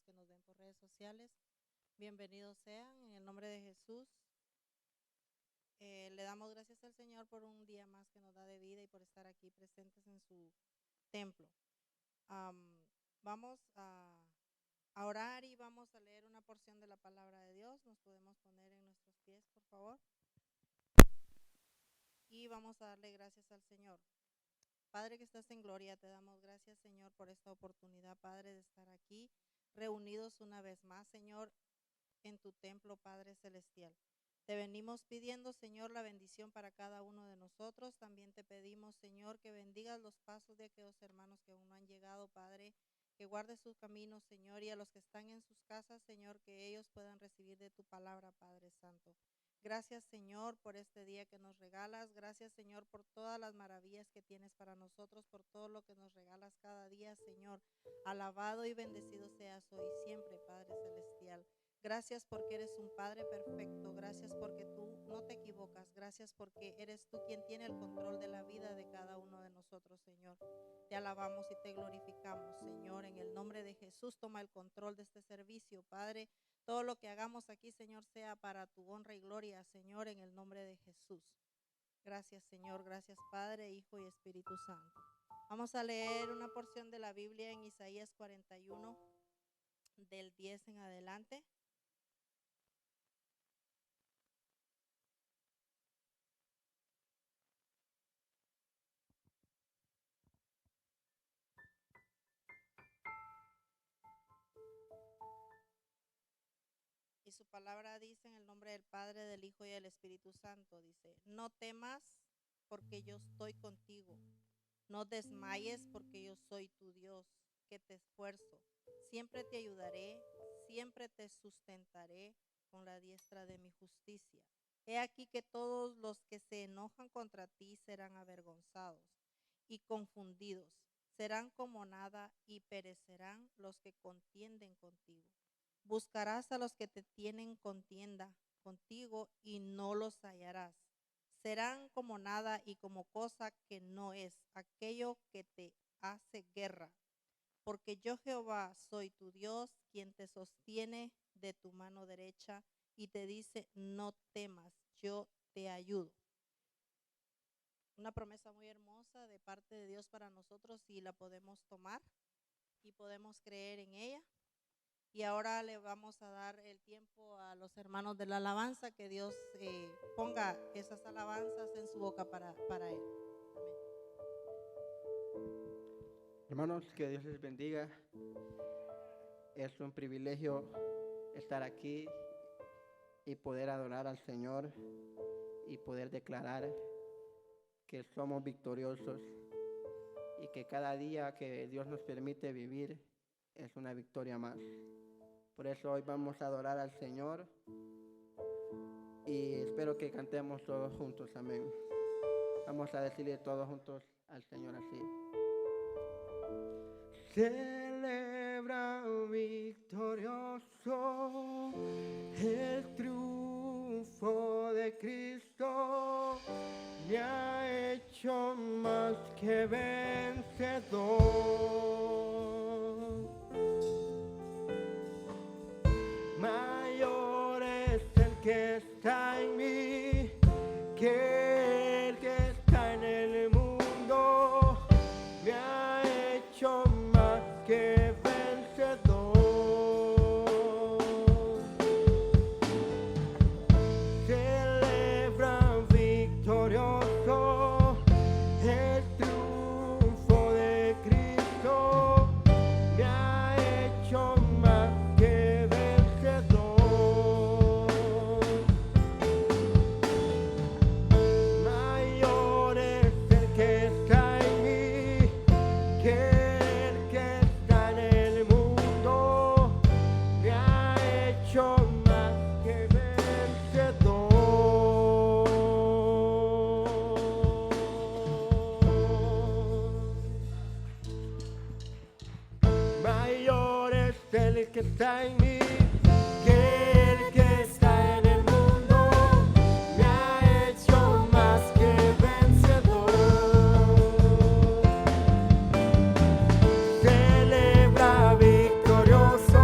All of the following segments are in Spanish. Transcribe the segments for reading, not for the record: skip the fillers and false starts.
hermanos que nos ven por redes sociales. Bienvenidos sean en el nombre de Jesús. Le damos gracias al Señor por un día más que nos da de vida y por estar aquí presentes en su templo. Vamos a orar y vamos a leer una porción de la palabra de Dios. Nos podemos poner en nuestros pies, por favor. Y vamos a darle gracias al Señor. Padre que estás en gloria, te damos gracias, Señor, por esta oportunidad, Padre, de estar aquí reunidos una vez más, Señor, en tu templo, Padre celestial. Te venimos pidiendo, Señor, la bendición para cada uno de nosotros. También te pedimos, Señor, que bendigas los pasos de aquellos hermanos que aún no han llegado, Padre, que guardes sus caminos, Señor, y a los que están en sus casas, Señor, que ellos puedan recibir de tu palabra, Padre Santo. Gracias, Señor, por este día que nos regalas. Gracias, Señor, por todas las maravillas que tienes para nosotros, por todo lo que nos regalas cada día, Señor. Alabado y bendecido seas hoy y siempre, Padre celestial. Gracias porque eres un Padre perfecto. Gracias porque tú no te equivocas. Gracias porque eres tú quien tiene el control de la vida de cada uno de nosotros, Señor. Te alabamos y te glorificamos, Señor. En el nombre de Jesús, toma el control de este servicio, Padre. Todo lo que hagamos aquí, Señor, sea para tu honra y gloria, Señor, en el nombre de Jesús. Gracias, Señor. Gracias, Padre, Hijo y Espíritu Santo. Vamos a leer una porción de la Biblia en Isaías 41, del 10 en adelante. Y su palabra dice en el nombre del Padre, del Hijo y del Espíritu Santo, dice: no temas porque yo estoy contigo, no desmayes porque yo soy tu Dios, que te esfuerzo, siempre te ayudaré, siempre te sustentaré con la diestra de mi justicia. He aquí que todos los que se enojan contra ti serán avergonzados y confundidos, serán como nada y perecerán los que contienden contigo. Buscarás a los que te tienen contienda contigo y no los hallarás. Serán como nada y como cosa que no es, aquello que te hace guerra. Porque yo Jehová soy tu Dios, quien te sostiene de tu mano derecha y te dice: no temas, yo te ayudo. Una promesa muy hermosa de parte de Dios para nosotros y la podemos tomar y podemos creer en ella. Y ahora le vamos a dar el tiempo a los hermanos de la alabanza, que Dios ponga esas alabanzas en su boca para él. Amén. Hermanos, que Dios les bendiga. Es un privilegio estar aquí y poder adorar al Señor y poder declarar que somos victoriosos y que cada día que Dios nos permite vivir es una victoria más. Por eso hoy vamos a adorar al Señor y espero que cantemos todos juntos, amén. Vamos a decirle todos juntos al Señor así: celebra victorioso el triunfo de Cristo, me ha hecho más que vencedor. Mayor es el que está en mí que el que está en el mundo, me ha hecho más que vencedor. Celebra victorioso el triunfo de Cristo, me ha hecho más que vencedor. Mayor es el que está en mí que el que está en el mundo, me ha hecho más que vencedor. Mayor es el que está en mí que el que está en el mundo, me ha hecho más que vencedor. Celebra victorioso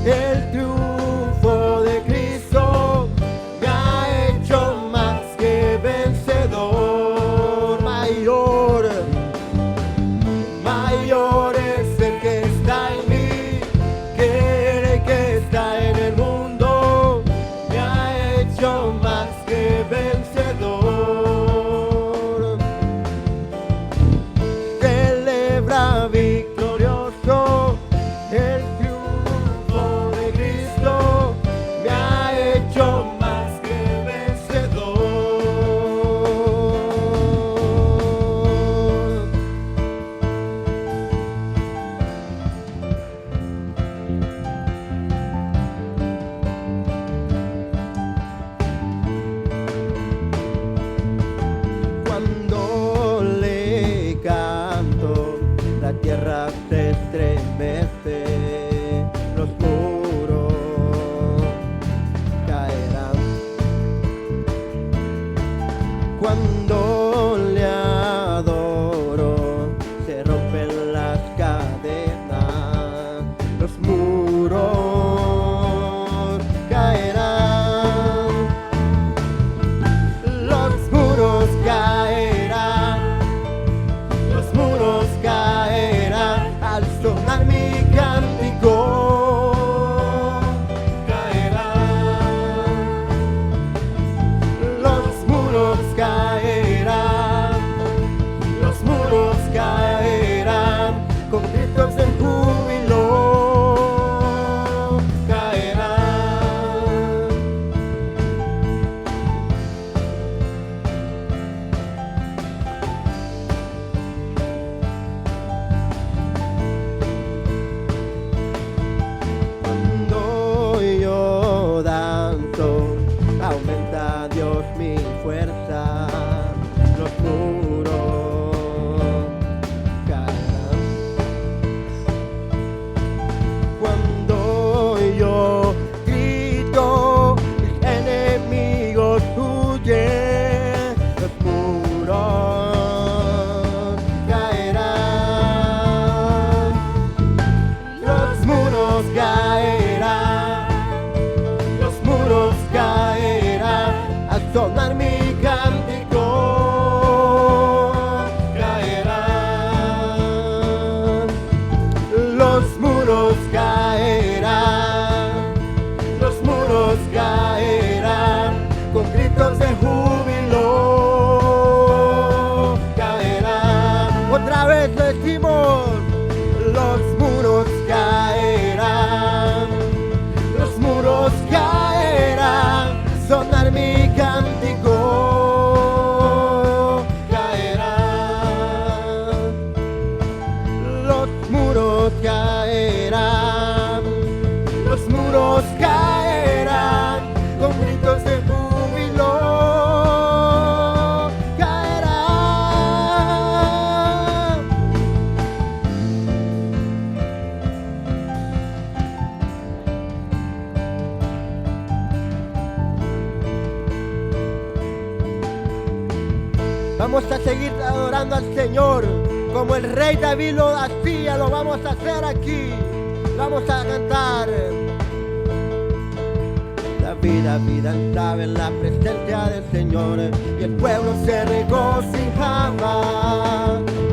El triunfo de Cristo me ha hecho más que vencedor. Mayor, mayor es el que está en mí que el que está en el mundo. Me ha hecho más que vencedor. Celebra victorioso el triunfo de Cristo. Me ha hecho más que vencedor. Cuando le canto, la tierra se estremece, los muros caerán. Cuando le adoro, se rompen las cadenas, los muros caerán. Los muros caerán, los muros caerán al sonar mi cántico. Caerán, los muros caerán, los muros caerán con gritos de júbilo. Caerán. Cuando yo danzo, aumenta Dios mi fuerza, los muros caerán. Cuando yo grito, mis enemigos huyen, los muros caerán. Los muros caerán, los muros caerán al sonar mi cántico. Caerán, los muros caerán, los muros caerán con gritos de júbilo. Caerán, otra vez lo decimos. Los muros caerán, los muros caerán, sonar mi cántico. Caerán, los muros caerán, los muros caerán con gritos de júbilo. Caerán. Vamos a seguir adorando al Señor como el rey David lo hacía, lo vamos a hacer aquí. Vamos a cantar. David andaba en la presencia del Señor y el pueblo se regocijaba.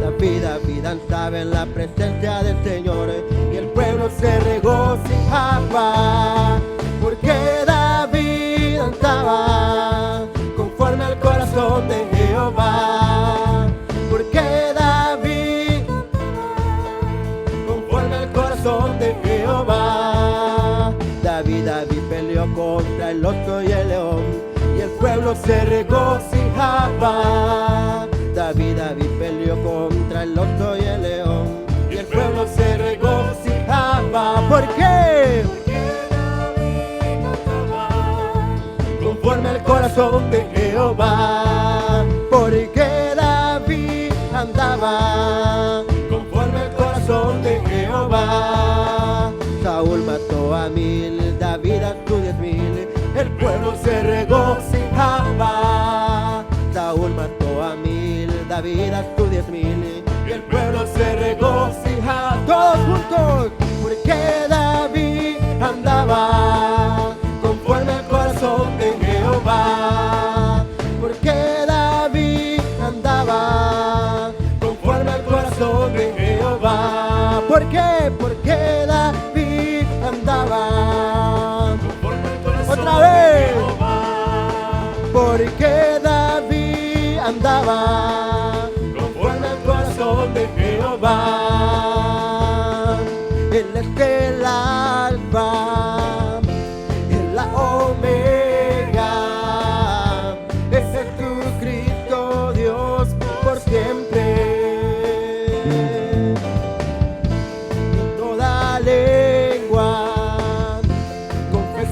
David andaba en la presencia del Señor y el pueblo se regocijaba. Porque David andaba conforme al corazón de Jehová. Porque David conforme al corazón de Jehová. David peleó contra el oso y el león y el pueblo se regocijaba. David peleó contra el oso y el león y el pueblo se regocijaba. ¿Por qué? Conforme al corazón de Jehová. Porque David andaba conforme al corazón de Jehová. Saúl mató a 1000, David a sus 10,000, el pueblo se regocijaba. Saúl mató a 1000, David a sus 10,000, y el pueblo se regocijaba. Todos juntos, porque David andaba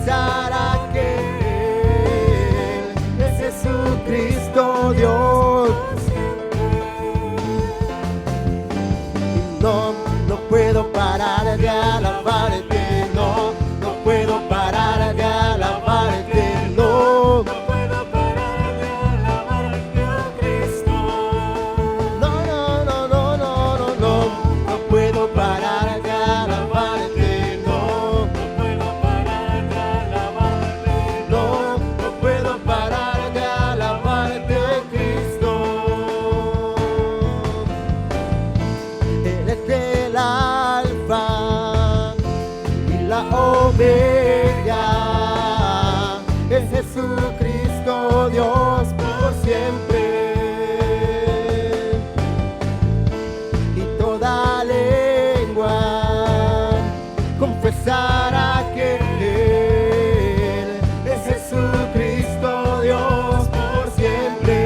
confesará que Él es Jesucristo Dios. No, no puedo parar de alabarte, no, no puedo parar de alabarte, no, no puedo parar de alabarte, oh Cristo. No, no, no, no, no, no, no, no puedo parar de alabarte, no, no puedo parar de alabarte, no, no puedo parar de alabarte, Cristo. Eres el alfa y la omega, es Jesucristo Dios por siempre. Y toda lengua confesará que Él es Jesucristo Dios por siempre.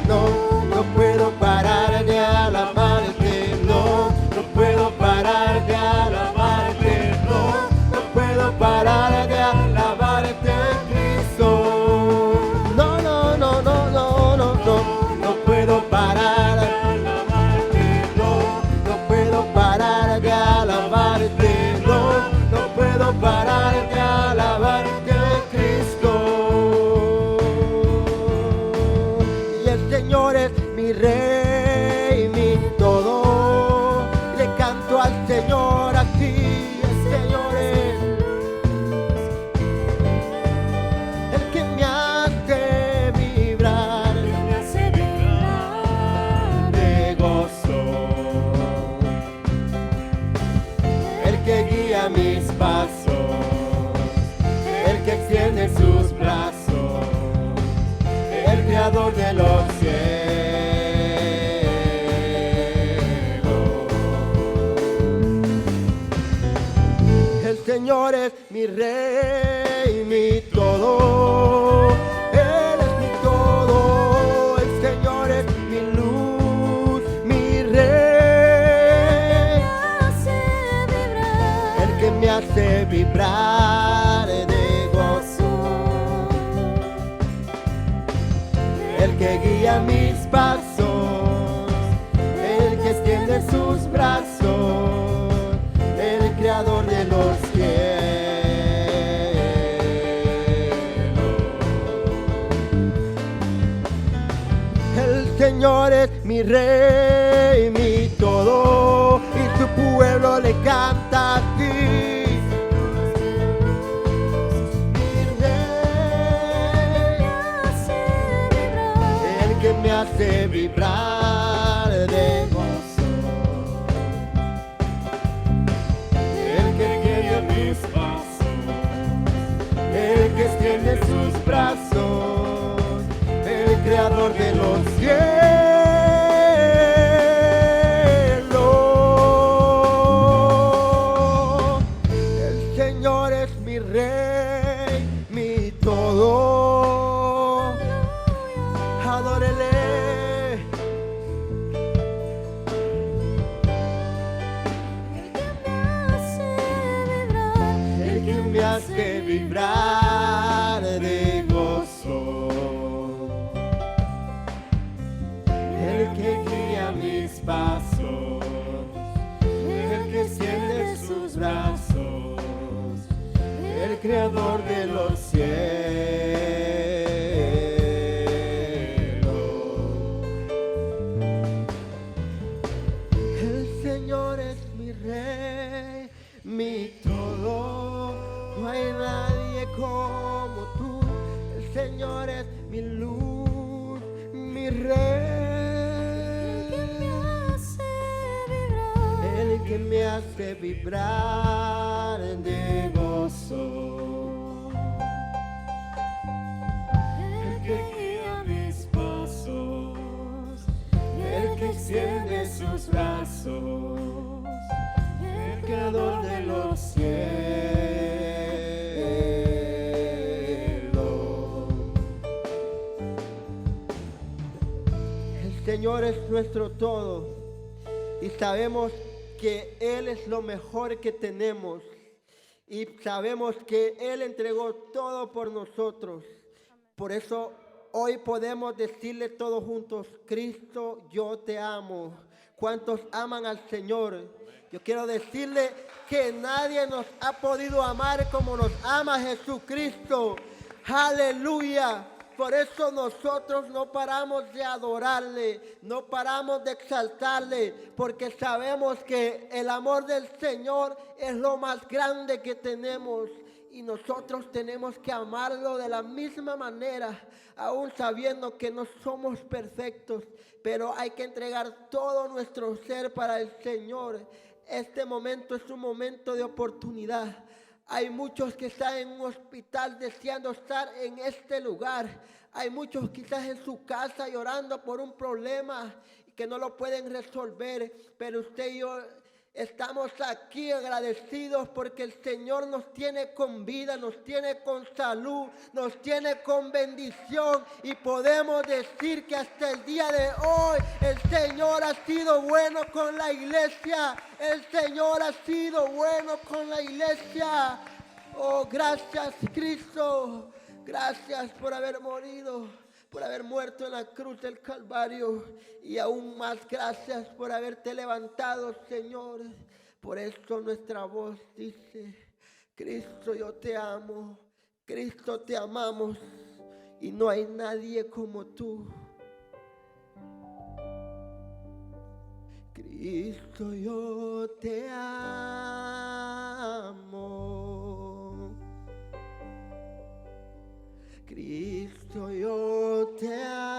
No, no puedo parar de alabarte, no, no puedo parar de alabarte, no, no puedo parar de alabarte, Cristo. No, no, no, no, no, no, no, no puedo parar de alabarte, no, no puedo parar de alabarte, no, no puedo parar de alabarte, Cristo. Y el Señor es mi Rey, mi todo. Le canto al Señor así, el Señor es el que me hace vibrar de gozo, el que guía mis pasos, el que extiende sus brazos, el creador de los cielos. El Señor es mi Rey, mi todo. Él es mi todo. El Señor es mi luz, mi Rey. El que me hace vibrar de gozo, el que guía mis pasos, el que extiende sus brazos, el creador de los cielos. El Señor es mi Rey, mi todo, y su pueblo le canta así. Mi Rey, el que me hace vibrar de gozo, el que guía mis pasos, el que extiende sus brazos, el creador de los cielos. El Señor es mi Rey, mi todo. Adórele. El que me hace vibrar de gozo, el que guía mis pasos, el que extiende sus brazos, el creador de los cielos. El Señor es mi Rey, mi todo. No hay nadie como tú. El Señor es mi luz, mi Rey, el que me hace vibrar de gozo, el que guía mis pasos, el que extiende sus brazos, el creador de los cielos. El Señor es nuestro todo y sabemos que Él es lo mejor que tenemos. y sabemos que Él entregó todo por nosotros. Por eso hoy podemos decirle todos juntos: Cristo, yo te amo. ¿Cuántos aman al Señor? Yo quiero decirle que nadie nos ha podido amar como nos ama Jesucristo. Aleluya. Por eso nosotros no paramos de adorarle, no paramos de exaltarle, porque sabemos que el amor del Señor es lo más grande que tenemos. Y nosotros tenemos que amarlo de la misma manera, aún sabiendo que no somos perfectos, pero hay que entregar todo nuestro ser para el Señor. Este momento es un momento de oportunidad. Hay muchos que están en un hospital deseando estar en este lugar. Hay muchos quizás en su casa llorando por un problema que no lo pueden resolver. Pero usted y yo estamos aquí agradecidos porque el Señor nos tiene con vida, nos tiene con salud, nos tiene con bendición. Y podemos decir que hasta el día de hoy el Señor ha sido bueno con la iglesia. El Señor ha sido bueno con la iglesia. Oh, gracias, Cristo. Gracias por haber morido, por haber muerto en la cruz del Calvario. Y aún más gracias por haberte levantado, Señor. Por eso nuestra voz dice: Cristo, yo te amo. Cristo, te amamos. Y no hay nadie como tú. Cristo, yo te amo. Cristo, yo te amo.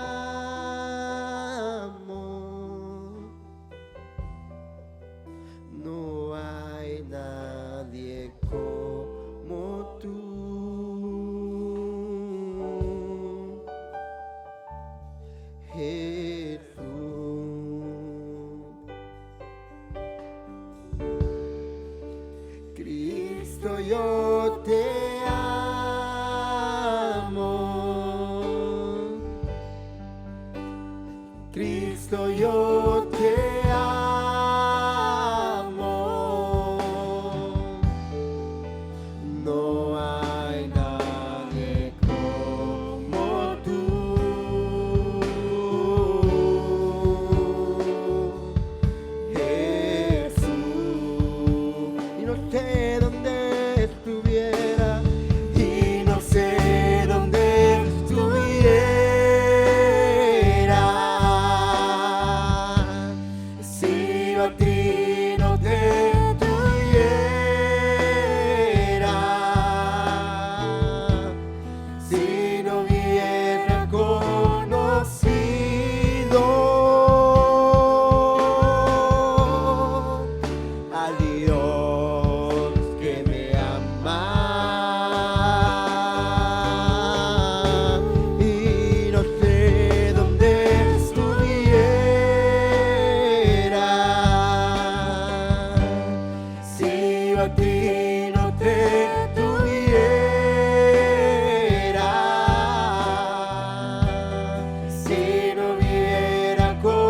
No hay nadie como tú, Jesús. Cristo, yo te amo. Cristo, yo te amo. No hay nadie como tú, Jesús. Y no sé dónde estuviera, y no sé dónde estuviera, si yo a ti no te tuviera, si no hubiera conocido al Dios que me ama. Y no sé dónde estuviera, si yo a ti no te tuviera, si no hubiera conocido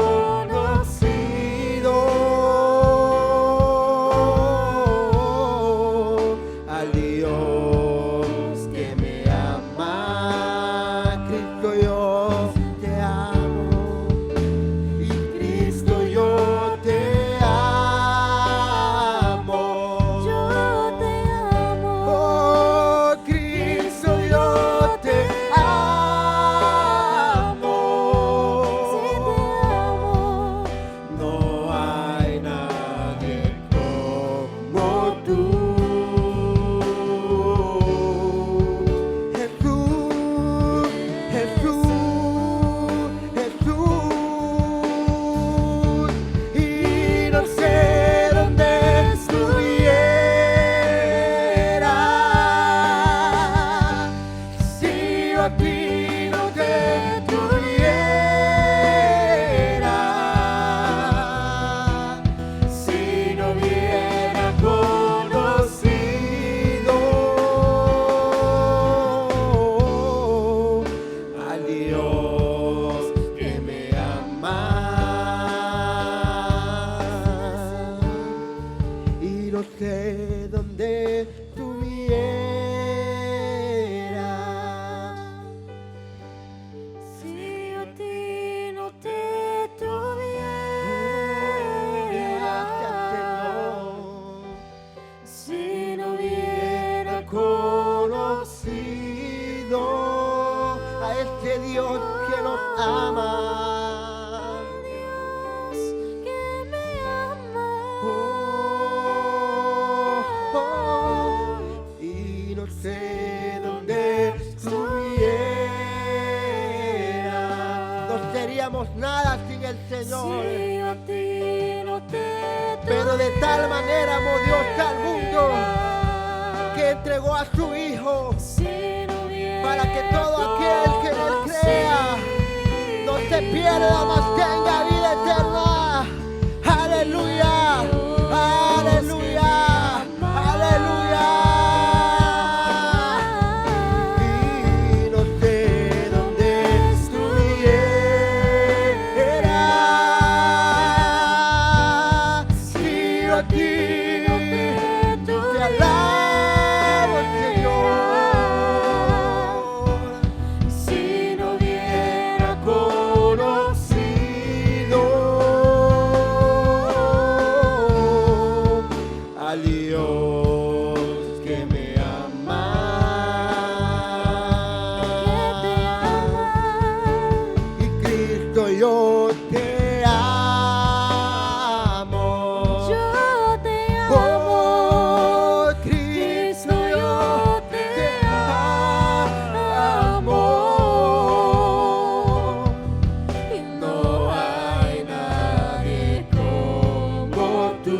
al Dios que me ama. Cristo, yo te amo. Y Cristo, yo te amo. Yo conocido a este Dios que nos ama. Dios que me ama. Y no sé dónde estuviera, no seríamos nada sin el Señor. Si a ti no te Pero de tal manera amó Dios al mundo que entregó a su Hijo para que todo aquel que en él crea no se pierda, mas tenga vida eterna. Aleluya, aleluya, aleluya. Y no sé dónde estuviera si a ti te alabo, Señor. Si no hubiera Conocido al Dios que me ama. Y Cristo, yo te amo. Yo te Oh, amo. Cristo, yo te amo. Y no hay nadie como tú.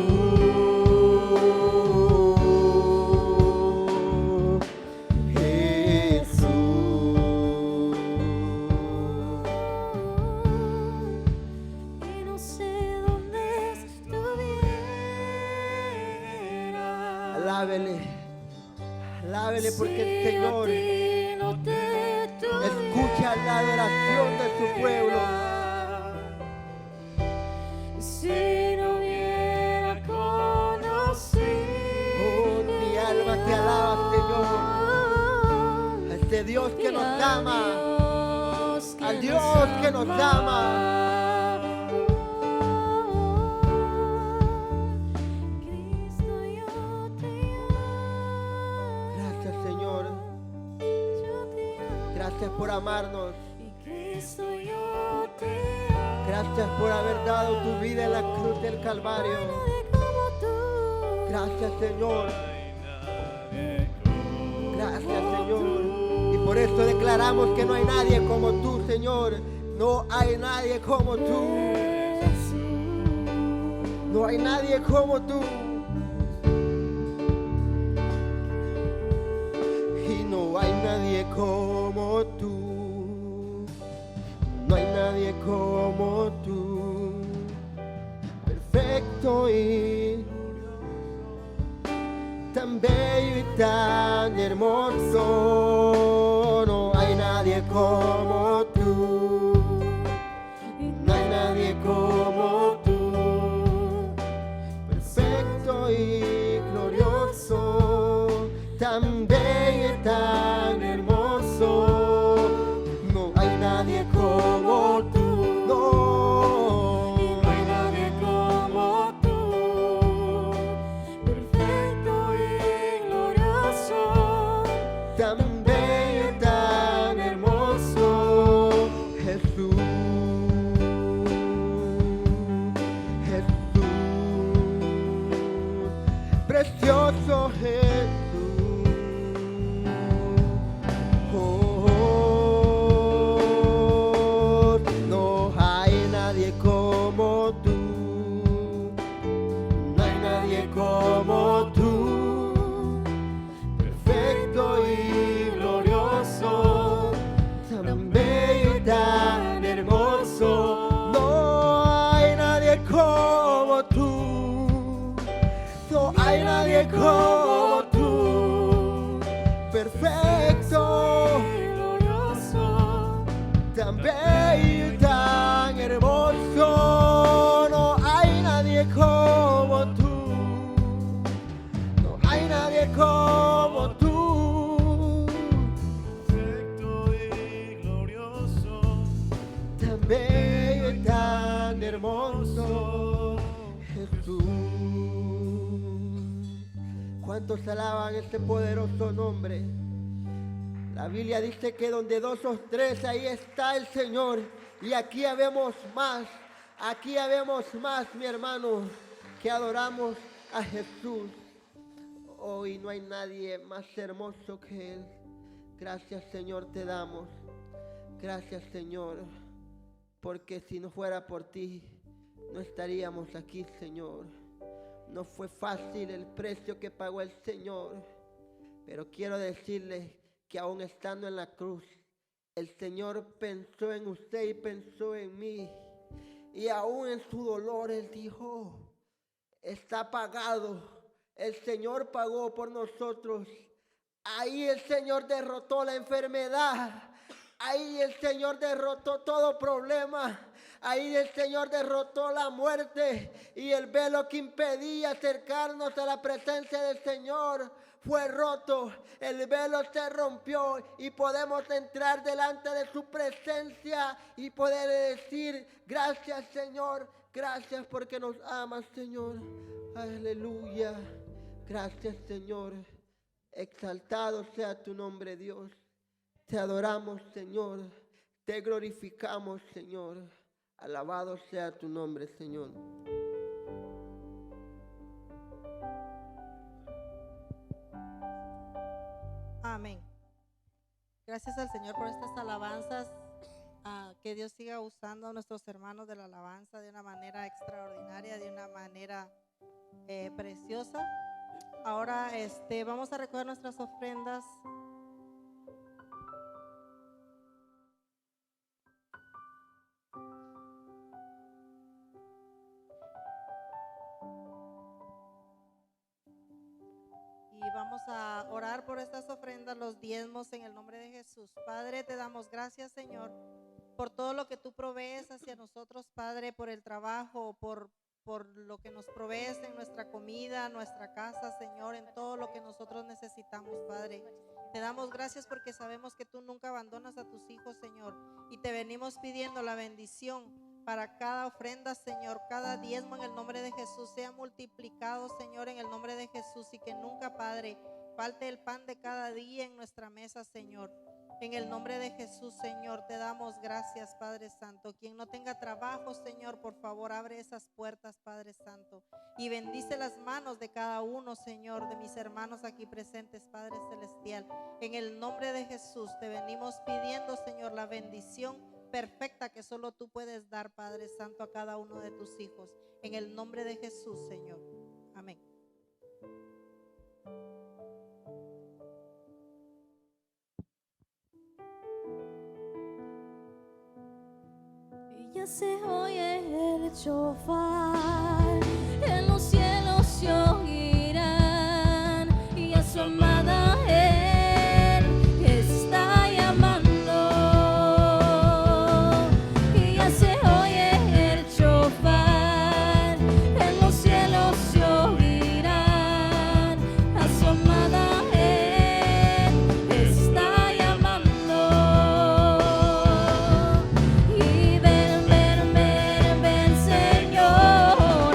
Y no sé dónde estuviera. Alábele, alábele porque el Si a Señor ti no te escucha la adoración de su pueblo. Si no hubiera conocido. Oh, mi alma te alaba, Señor. A este Dios que nos ama, al Dios que nos ama. Cristo, yo te amo. Gracias, Señor. Yo te amo. Gracias por amarnos. Y Cristo, yo te amo. Gracias por haber dado tu vida en la cruz del Calvario. Nadie como tú. Gracias, Señor. Gracias, Señor. Y por eso declaramos que no hay nadie como tú, Señor. No hay nadie como tú. No hay nadie como tú. Y no hay nadie como tú. No hay nadie como tú. Perfecto y tan bello y tan hermoso. No hay nadie como tú. No hay nadie como tú. Perfecto y glorioso, tan bello y tan hermoso. No hay nadie como tú. No. No hay nadie como tú. Perfecto y glorioso. Tan bello y tan hermoso, Jesús, Jesús, precioso Jesús. Oh, no hay nadie como tú, no hay nadie como tú. Perfecto y glorioso, tan bello y tan hermoso. No hay nadie como tú. No hay nadie como tú. ¿Cuántos alaban este poderoso nombre? La Biblia dice que donde 2 o 3, ahí está el Señor. Y aquí habemos más, mi hermano, que adoramos a Jesús. Hoy no hay nadie más hermoso que Él. Gracias, Señor, te damos. Gracias, Señor, porque si no fuera por ti, no estaríamos aquí, Señor. No fue fácil el precio que pagó el Señor, pero quiero decirle que aún estando en la cruz, el Señor pensó en usted y pensó en mí. Y aún en su dolor Él dijo, está pagado. El Señor pagó por nosotros. Ahí el Señor derrotó la enfermedad. Ahí el Señor derrotó todo problema. Ahí el Señor derrotó la muerte. Y el velo que impedía acercarnos a la presencia del Señor fue roto. El velo se rompió y podemos entrar delante de su presencia y poder decir, gracias, Señor. Gracias porque nos amas, Señor. Aleluya. Gracias, Señor. Exaltado sea tu nombre, Dios. Te adoramos, Señor. Te glorificamos, Señor. Alabado sea tu nombre, Señor. Amén. Gracias al Señor por estas alabanzas. Que Dios siga usando a nuestros hermanos de la alabanza de una manera extraordinaria, de una manera preciosa. Ahora vamos a recoger nuestras ofrendas. Y vamos a orar por estas ofrendas, los diezmos, en el nombre de Jesús. Padre, te damos gracias, Señor, por todo lo que tú provees hacia nosotros, Padre, por el trabajo, por lo que nos provees en nuestra comida, nuestra casa, Señor, en todo lo que nosotros necesitamos, Padre. Te damos gracias porque sabemos que tú nunca abandonas a tus hijos, Señor, y te venimos pidiendo la bendición para cada ofrenda, Señor, cada diezmo en el nombre de Jesús sea multiplicado, Señor, en el nombre de Jesús, y que nunca, Padre, falte el pan de cada día en nuestra mesa, Señor. En el nombre de Jesús, Señor, te damos gracias, Padre Santo. Quien no tenga trabajo, Señor, por favor, abre esas puertas, Padre Santo, y bendice las manos de cada uno, Señor, de mis hermanos aquí presentes, Padre Celestial. En el nombre de Jesús te venimos pidiendo, Señor, la bendición perfecta que solo tú puedes dar, Padre Santo, a cada uno de tus hijos. En el nombre de Jesús, Señor. Amén. Ya se oye el shofar, en los cielos se oirán, y a su amada Él está llamando. Y ya se oye el shofar, en los cielos se oirán, a su amada Él está llamando. Y ven, Señor,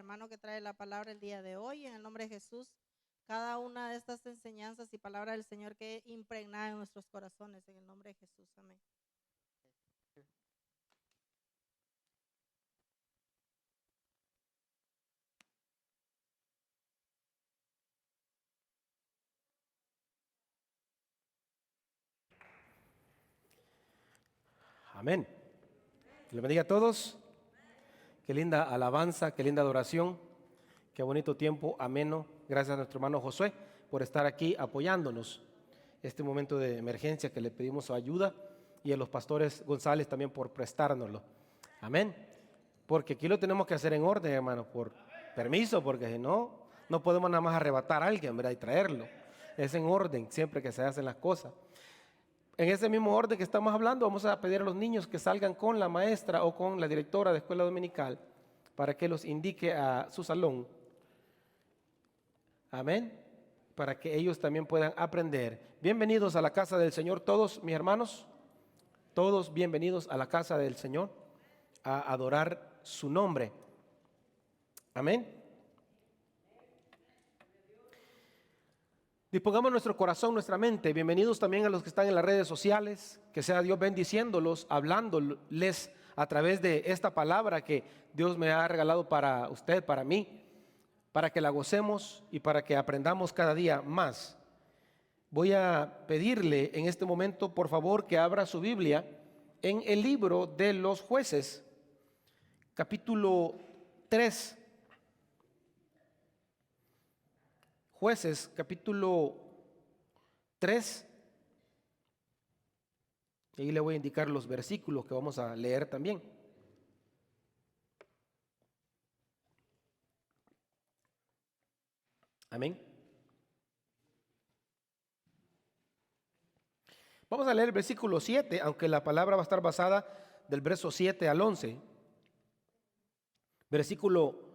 hermano que trae la palabra el día de hoy. En el nombre de Jesús, cada una de estas enseñanzas y palabras del Señor que impregna en nuestros corazones. En el nombre de Jesús. Amén. Amén. Que le bendiga a todos. Qué linda alabanza, qué linda adoración, qué bonito tiempo ameno. Gracias a nuestro hermano Josué por estar aquí apoyándonos este momento de emergencia que le pedimos su ayuda, y a los pastores González también por prestárnoslo. Amén. Porque aquí lo tenemos que hacer en orden, hermano, por permiso, porque si no, no podemos nada más arrebatar a alguien, ¿verdad? Y traerlo. Es en orden siempre que se hacen las cosas. En ese mismo orden que estamos hablando, vamos a pedir a los niños que salgan con la maestra o con la directora de escuela dominical para que los indique a su salón. Amén. Para que ellos también puedan aprender. Bienvenidos a la casa del Señor todos, mis hermanos. Todos bienvenidos a la casa del Señor a adorar su nombre. Amén. Dispongamos nuestro corazón, nuestra mente. Bienvenidos también a los que están en las redes sociales. Que sea Dios bendiciéndolos, hablándoles a través de esta palabra que Dios me ha regalado para usted, para mí, para que la gocemos y para que aprendamos cada día más. Voy a pedirle en este momento, por favor, que abra su Biblia en el libro de los Jueces, capítulo 3. Jueces, capítulo 3. Y ahí le voy a indicar los versículos que vamos a leer también. Amén. Vamos a leer el versículo 7, aunque la palabra va a estar basada del verso 7 al 11. Versículo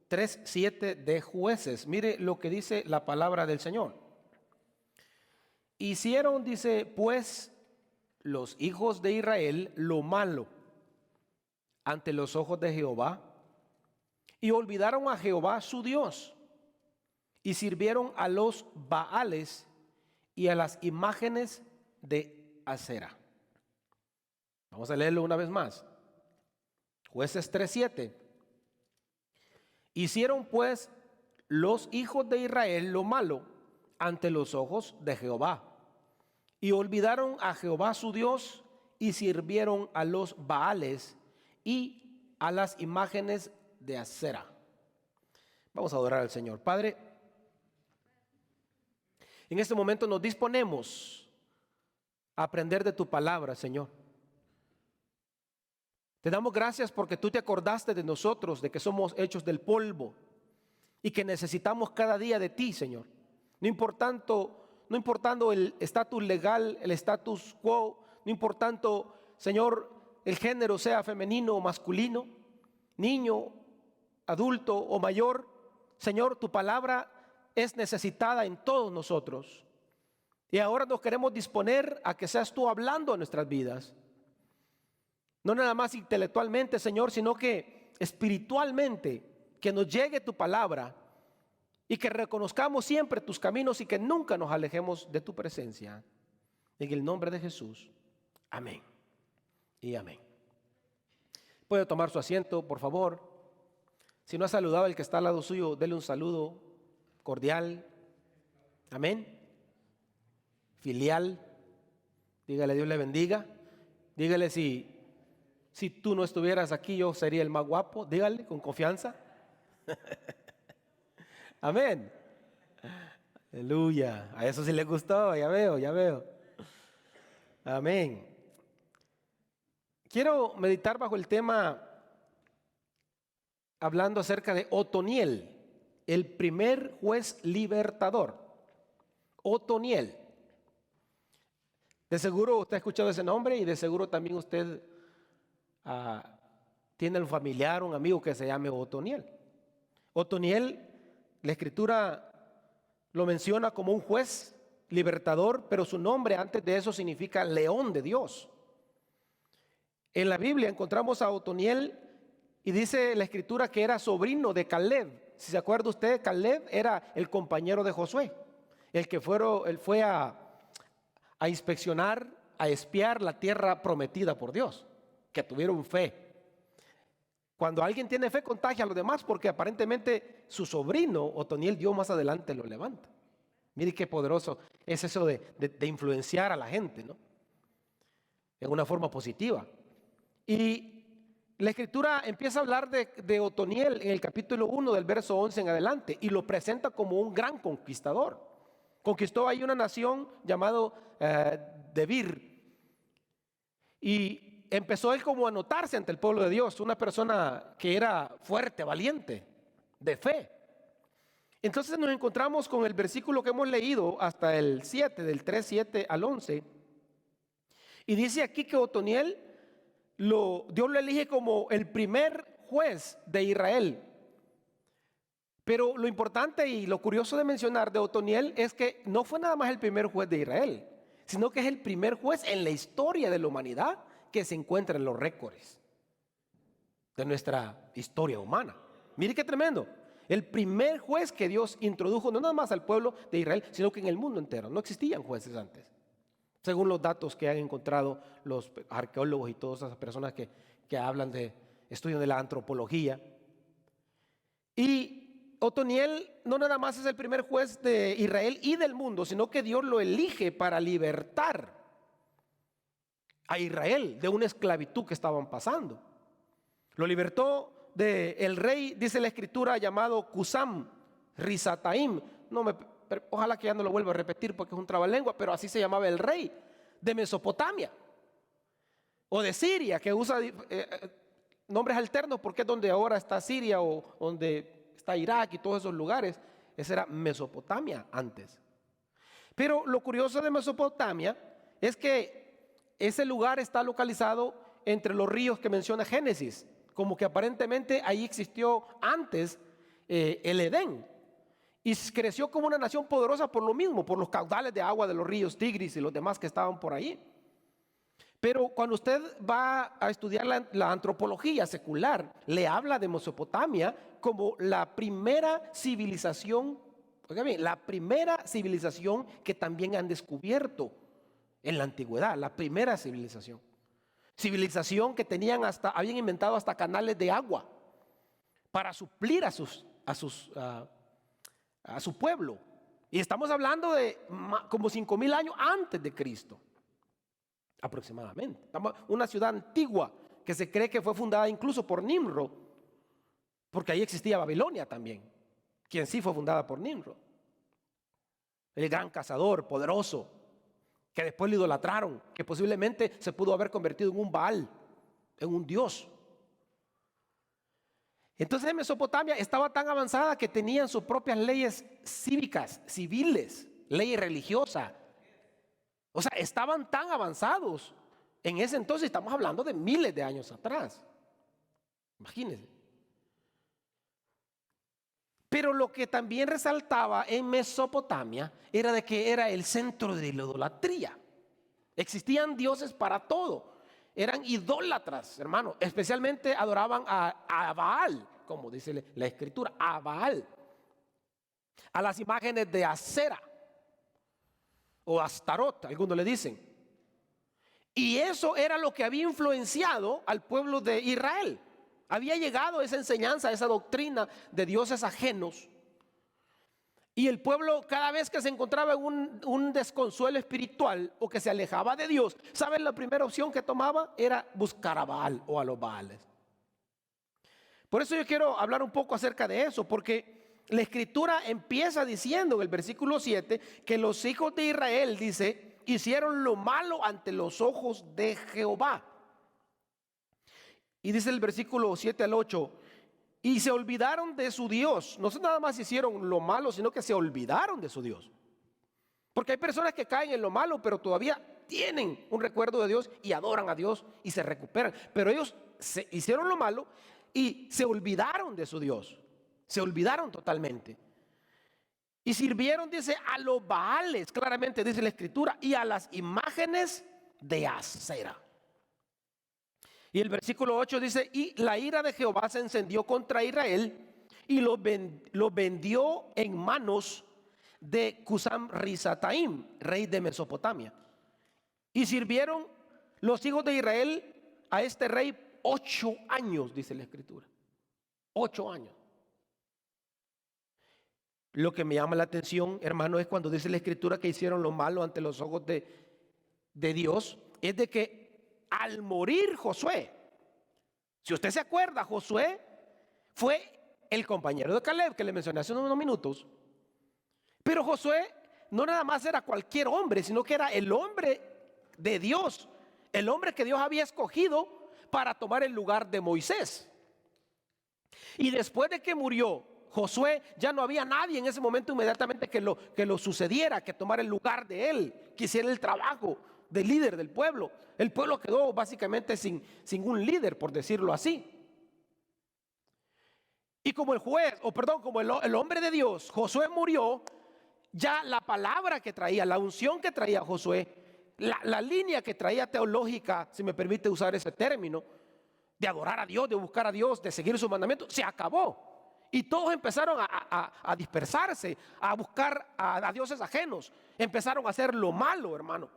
3, 7 de Jueces. Mire lo que dice la palabra del Señor. Hicieron, dice, pues los hijos de Israel lo malo ante los ojos de Jehová, y olvidaron a Jehová su Dios, y sirvieron a los Baales y a las imágenes de Acera. Vamos a leerlo una vez más. Jueces 3:7. Hicieron pues los hijos de Israel lo malo ante los ojos de Jehová, y olvidaron a Jehová su Dios, y sirvieron a los Baales y a las imágenes de Acera. Vamos a adorar al Señor. Padre, en este momento nos disponemos a aprender de tu palabra, Señor. Te damos gracias porque tú te acordaste de nosotros, de que somos hechos del polvo y que necesitamos cada día de ti, Señor. No importando el estatus legal, el status quo, no importando, Señor, el género sea femenino o masculino, niño, adulto o mayor. Señor, tu palabra es necesitada en todos nosotros. Y ahora nos queremos disponer a que seas tú hablando en nuestras vidas. No nada más intelectualmente, Señor, sino que espiritualmente, que nos llegue tu palabra y que reconozcamos siempre tus caminos y que nunca nos alejemos de tu presencia. En el nombre de Jesús. Amén y amén. Puede tomar su asiento, por favor. Si no ha saludado al que está al lado suyo, dele un saludo cordial. Amén. Filial. Dígale, Dios le bendiga. Dígale, si tú no estuvieras aquí, yo sería el más guapo. Dígale con confianza. Amén. Aleluya. A eso sí le gustó, ya veo. Amén. Quiero meditar bajo el tema, hablando acerca de Otoniel, el primer juez libertador. Otoniel. De seguro usted ha escuchado ese nombre y de seguro también usted tiene un familiar, un amigo que se llame Otoniel. Otoniel, la Escritura lo menciona como un juez libertador, pero su nombre antes de eso significa león de Dios. En la Biblia encontramos a Otoniel Y dice la escritura que era sobrino de Caleb. Si se acuerda usted, Caleb era el compañero de Josué, el que él fue a inspeccionar, a espiar la tierra prometida por Dios, que tuvieron fe. Cuando alguien tiene fe, contagia a los demás, porque aparentemente su sobrino, Otoniel, Dios más adelante lo levanta. Mire qué poderoso es eso de influenciar a la gente, ¿no? En una forma positiva. Y la escritura empieza a hablar de Otoniel en el capítulo 1 del verso 11 en adelante, y lo presenta como un gran conquistador. Conquistó ahí una nación llamado Debir, y empezó él como a notarse ante el pueblo de Dios, una persona que era fuerte, valiente, de fe. Entonces nos encontramos con el versículo que hemos leído hasta el 7, del 3:7 al 11, y dice aquí que Otoniel Dios lo elige como el primer juez de Israel. Pero lo importante y lo curioso de mencionar de Otoniel es que no fue nada más el primer juez de Israel, sino que es el primer juez en la historia de la humanidad que se encuentra en los récords de nuestra historia humana. Mire qué tremendo. El primer juez que Dios introdujo no nada más al pueblo de Israel, sino que en el mundo entero. No existían jueces antes, según los datos que han encontrado los arqueólogos y todas esas personas que hablan de estudio de la antropología. Y Otoniel no nada más es el primer juez de Israel y del mundo, sino que Dios lo elige para libertar a Israel de una esclavitud que estaban pasando. Lo libertó del rey, dice la escritura, llamado Cusam Risataim. Ojalá que ya no lo vuelva a repetir porque es un trabalengua, pero así se llamaba el rey de Mesopotamia o de Siria, que usa nombres alternos porque es donde ahora está Siria o donde está Irak y todos esos lugares. Esa era Mesopotamia antes. Pero lo curioso de Mesopotamia es que ese lugar está localizado entre los ríos que menciona Génesis, como que aparentemente ahí existió antes el Edén. Y creció como una nación poderosa por lo mismo, por los caudales de agua de los ríos Tigris y los demás que estaban por ahí. Pero cuando usted va a estudiar la antropología secular, le habla de Mesopotamia como la primera civilización, oiga bien, la primera civilización que también han descubierto en la antigüedad, la primera civilización. Civilización que habían inventado hasta canales de agua para suplir a su pueblo. Y estamos hablando de como 5,000 años antes de Cristo, aproximadamente. Una ciudad antigua que se cree que fue fundada incluso por Nimrod, porque ahí existía Babilonia también, quien sí fue fundada por Nimrod, el gran cazador poderoso, que después lo idolatraron, que posiblemente se pudo haber convertido en un Baal, en un dios. Entonces Mesopotamia estaba tan avanzada que tenían sus propias leyes cívicas, civiles, leyes religiosas. O sea, estaban tan avanzados en ese entonces. Estamos hablando de miles de años atrás. Imagínense. Pero lo que también resaltaba en Mesopotamia era de que era el centro de la idolatría. Existían dioses para todo. Eran idólatras, hermano. Especialmente adoraban a Baal, como dice la escritura, a Baal. A las imágenes de Acera o Astarot, algunos le dicen. Y eso era lo que había influenciado al pueblo de Israel. Había llegado esa enseñanza, esa doctrina de dioses ajenos. Y el pueblo, cada vez que se encontraba en un desconsuelo espiritual o que se alejaba de Dios, ¿saben? La primera opción que tomaba era buscar a Baal o a los Baales. Por eso yo quiero hablar un poco acerca de eso, porque la escritura empieza diciendo en el versículo 7 que los hijos de Israel, dice, hicieron lo malo ante los ojos de Jehová. Y dice el versículo 7 al 8, y se olvidaron de su Dios. No nada más hicieron lo malo, sino que se olvidaron de su Dios. Porque hay personas que caen en lo malo, pero todavía tienen un recuerdo de Dios y adoran a Dios y se recuperan. Pero ellos hicieron lo malo y se olvidaron de su Dios. Se olvidaron totalmente. Y sirvieron, dice, a los Baales, claramente dice la escritura, y a las imágenes de Acera. Y el versículo 8 dice, y la ira de Jehová se encendió contra Israel y lo vendió en manos de Cusam Risataim, rey de Mesopotamia. Y sirvieron los hijos de Israel a este rey 8 años, dice la escritura. 8 años. Lo que me llama la atención, hermano, es cuando dice la escritura que hicieron lo malo ante los ojos de Dios, es de que al morir Josué, si usted se acuerda, Josué fue el compañero de Caleb que le mencioné hace unos minutos. Pero Josué no nada más era cualquier hombre, sino que era el hombre de Dios, el hombre que Dios había escogido para tomar el lugar de Moisés. Y después de que murió Josué, ya no había nadie en ese momento inmediatamente que lo sucediera, que tomara el lugar de él, que hiciera el trabajo de líder del pueblo. El pueblo quedó básicamente sin un líder, por decirlo así. Y como como el hombre de Dios, Josué murió, ya la palabra que traía, la unción que traía Josué, la línea que traía teológica, si me permite usar ese término, de adorar a Dios, de buscar a Dios, de seguir sus mandamientos, se acabó. Y todos empezaron a dispersarse, a buscar a dioses ajenos. Empezaron a hacer lo malo, hermano.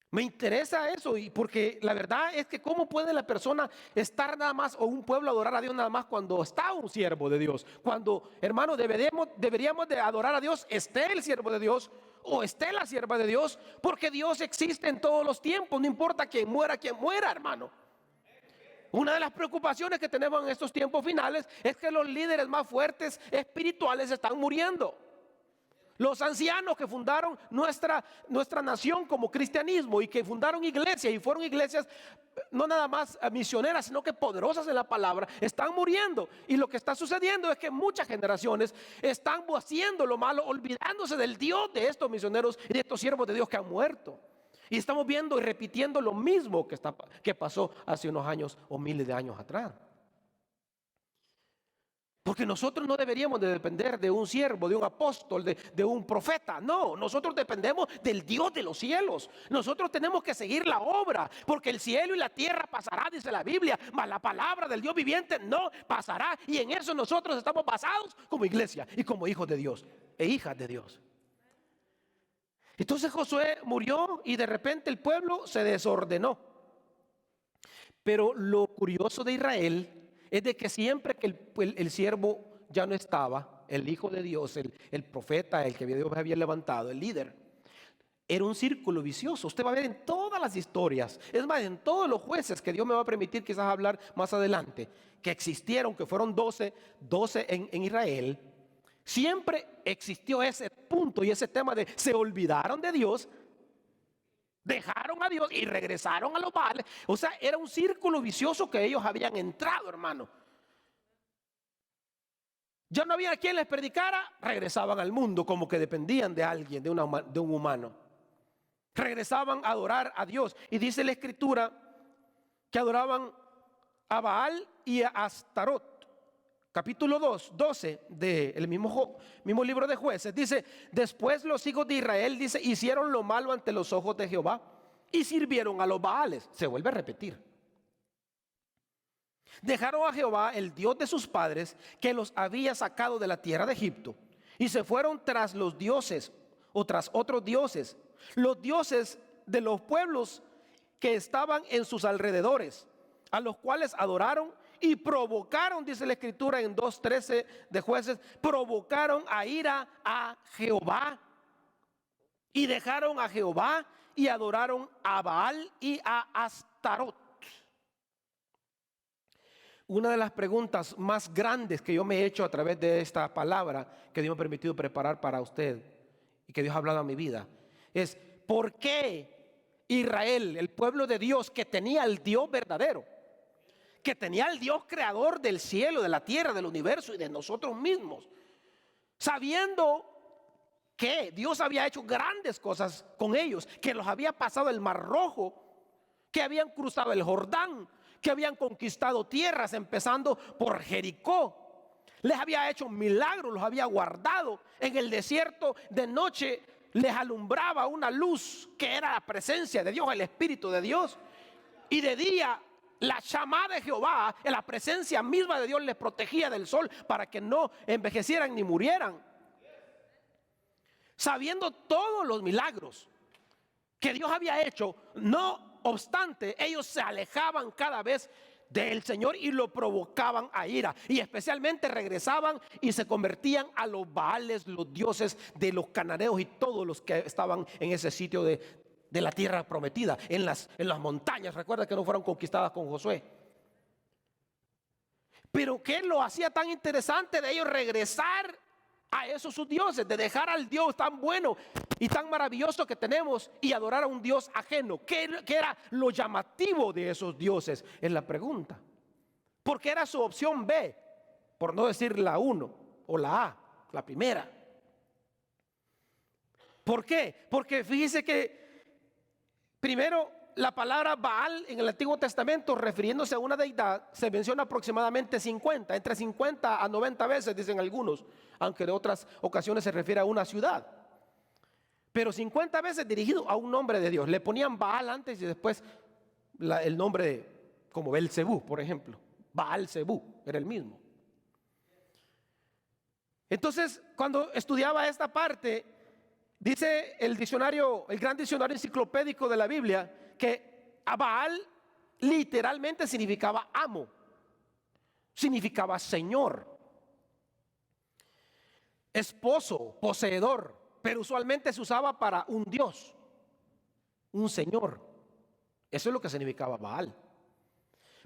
Me interesa eso, y porque la verdad es que cómo puede la persona estar nada más, o un pueblo adorar a Dios nada más cuando está un siervo de Dios. Cuando, hermano, deberíamos de adorar a Dios, esté el siervo de Dios o esté la sierva de Dios, porque Dios existe en todos los tiempos, no importa quién muera, hermano. Una de las preocupaciones que tenemos en estos tiempos finales es que los líderes más fuertes espirituales están muriendo. Los ancianos que fundaron nuestra nación como cristianismo y que fundaron iglesias y fueron iglesias no nada más misioneras, sino que poderosas en la palabra, están muriendo. Y lo que está sucediendo es que muchas generaciones están haciendo lo malo, olvidándose del Dios de estos misioneros y de estos siervos de Dios que han muerto. Y estamos viendo y repitiendo lo mismo que pasó hace unos años o miles de años atrás. Porque nosotros no deberíamos de depender de un siervo, de un apóstol, de un profeta. No, nosotros dependemos del Dios de los cielos. Nosotros tenemos que seguir la obra, porque el cielo y la tierra pasará, dice la Biblia, mas la palabra del Dios viviente no pasará. Y en eso nosotros estamos basados como iglesia y como hijos de Dios e hijas de Dios. Entonces Josué murió y de repente el pueblo se desordenó. Pero lo curioso de Israel es de que siempre que el siervo ya no estaba, el hijo de Dios, el profeta, el que Dios había levantado, el líder, era un círculo vicioso. Usted va a ver en todas las historias, es más, en todos los jueces que Dios me va a permitir quizás hablar más adelante, que existieron, que fueron 12 en Israel. Siempre existió ese punto y ese tema de se olvidaron de Dios, dejaron a Dios y regresaron a los Baales. O sea, era un círculo vicioso que ellos habían entrado, hermano. Ya no había quien les predicara, regresaban al mundo como que dependían de alguien, de un humano. Regresaban a adorar a Dios. Y dice la escritura que adoraban a Baal y a Astarot. Capítulo 12 del mismo libro de Jueces, dice: después los hijos de Israel, dice, hicieron lo malo ante los ojos de Jehová y sirvieron a los Baales. Se vuelve a repetir. Dejaron a Jehová, el Dios de sus padres, que los había sacado de la tierra de Egipto, y se fueron tras los dioses o tras otros dioses, los dioses de los pueblos que estaban en sus alrededores, a los cuales adoraron y provocaron, dice la escritura en 2:13 de Jueces, provocaron a ira a Jehová y dejaron a Jehová y adoraron a Baal y a Astarot. Una de las preguntas más grandes que yo me he hecho a través de esta palabra que Dios me ha permitido preparar para usted y que Dios ha hablado a mi vida es: ¿por qué Israel, el pueblo de Dios que tenía el Dios verdadero, que tenía el Dios creador del cielo, de la tierra, del universo y de nosotros mismos, sabiendo que Dios había hecho grandes cosas con ellos, que los había pasado el Mar Rojo, que habían cruzado el Jordán, que habían conquistado tierras empezando por Jericó, les había hecho milagros, los había guardado en el desierto? De noche les alumbraba una luz que era la presencia de Dios, el Espíritu de Dios. y de día la llamada de Jehová, en la presencia misma de Dios, les protegía del sol para que no envejecieran ni murieran. Sabiendo todos los milagros que Dios había hecho, no obstante, ellos se alejaban cada vez del Señor y lo provocaban a ira, y especialmente regresaban y se convertían a los baales, los dioses de los cananeos y todos los que estaban en ese sitio de la tierra prometida, en las montañas. Recuerda que no fueron conquistadas con Josué. Pero ¿qué lo hacía tan interesante de ellos regresar a esos sus dioses, de dejar al Dios tan bueno y tan maravilloso que tenemos y adorar a un Dios ajeno? ¿Qué era lo llamativo de esos dioses? Es la pregunta. Porque era su opción B, por no decir la 1 o la A, la primera. ¿Por qué? Porque fíjese que primero, la palabra Baal en el Antiguo Testamento, refiriéndose a una deidad, se menciona aproximadamente 50, entre 50 a 90 veces, dicen algunos, aunque en otras ocasiones se refiere a una ciudad. Pero 50 veces dirigido a un nombre de Dios. Le ponían Baal antes y después el nombre como Belcebú, por ejemplo. Baal-Zebú, era el mismo. Entonces, cuando estudiaba esta parte, dice el diccionario, el gran diccionario enciclopédico de la Biblia, que Baal literalmente significaba amo, significaba señor, esposo, poseedor, pero usualmente se usaba para un dios, un señor. Eso es lo que significaba Baal.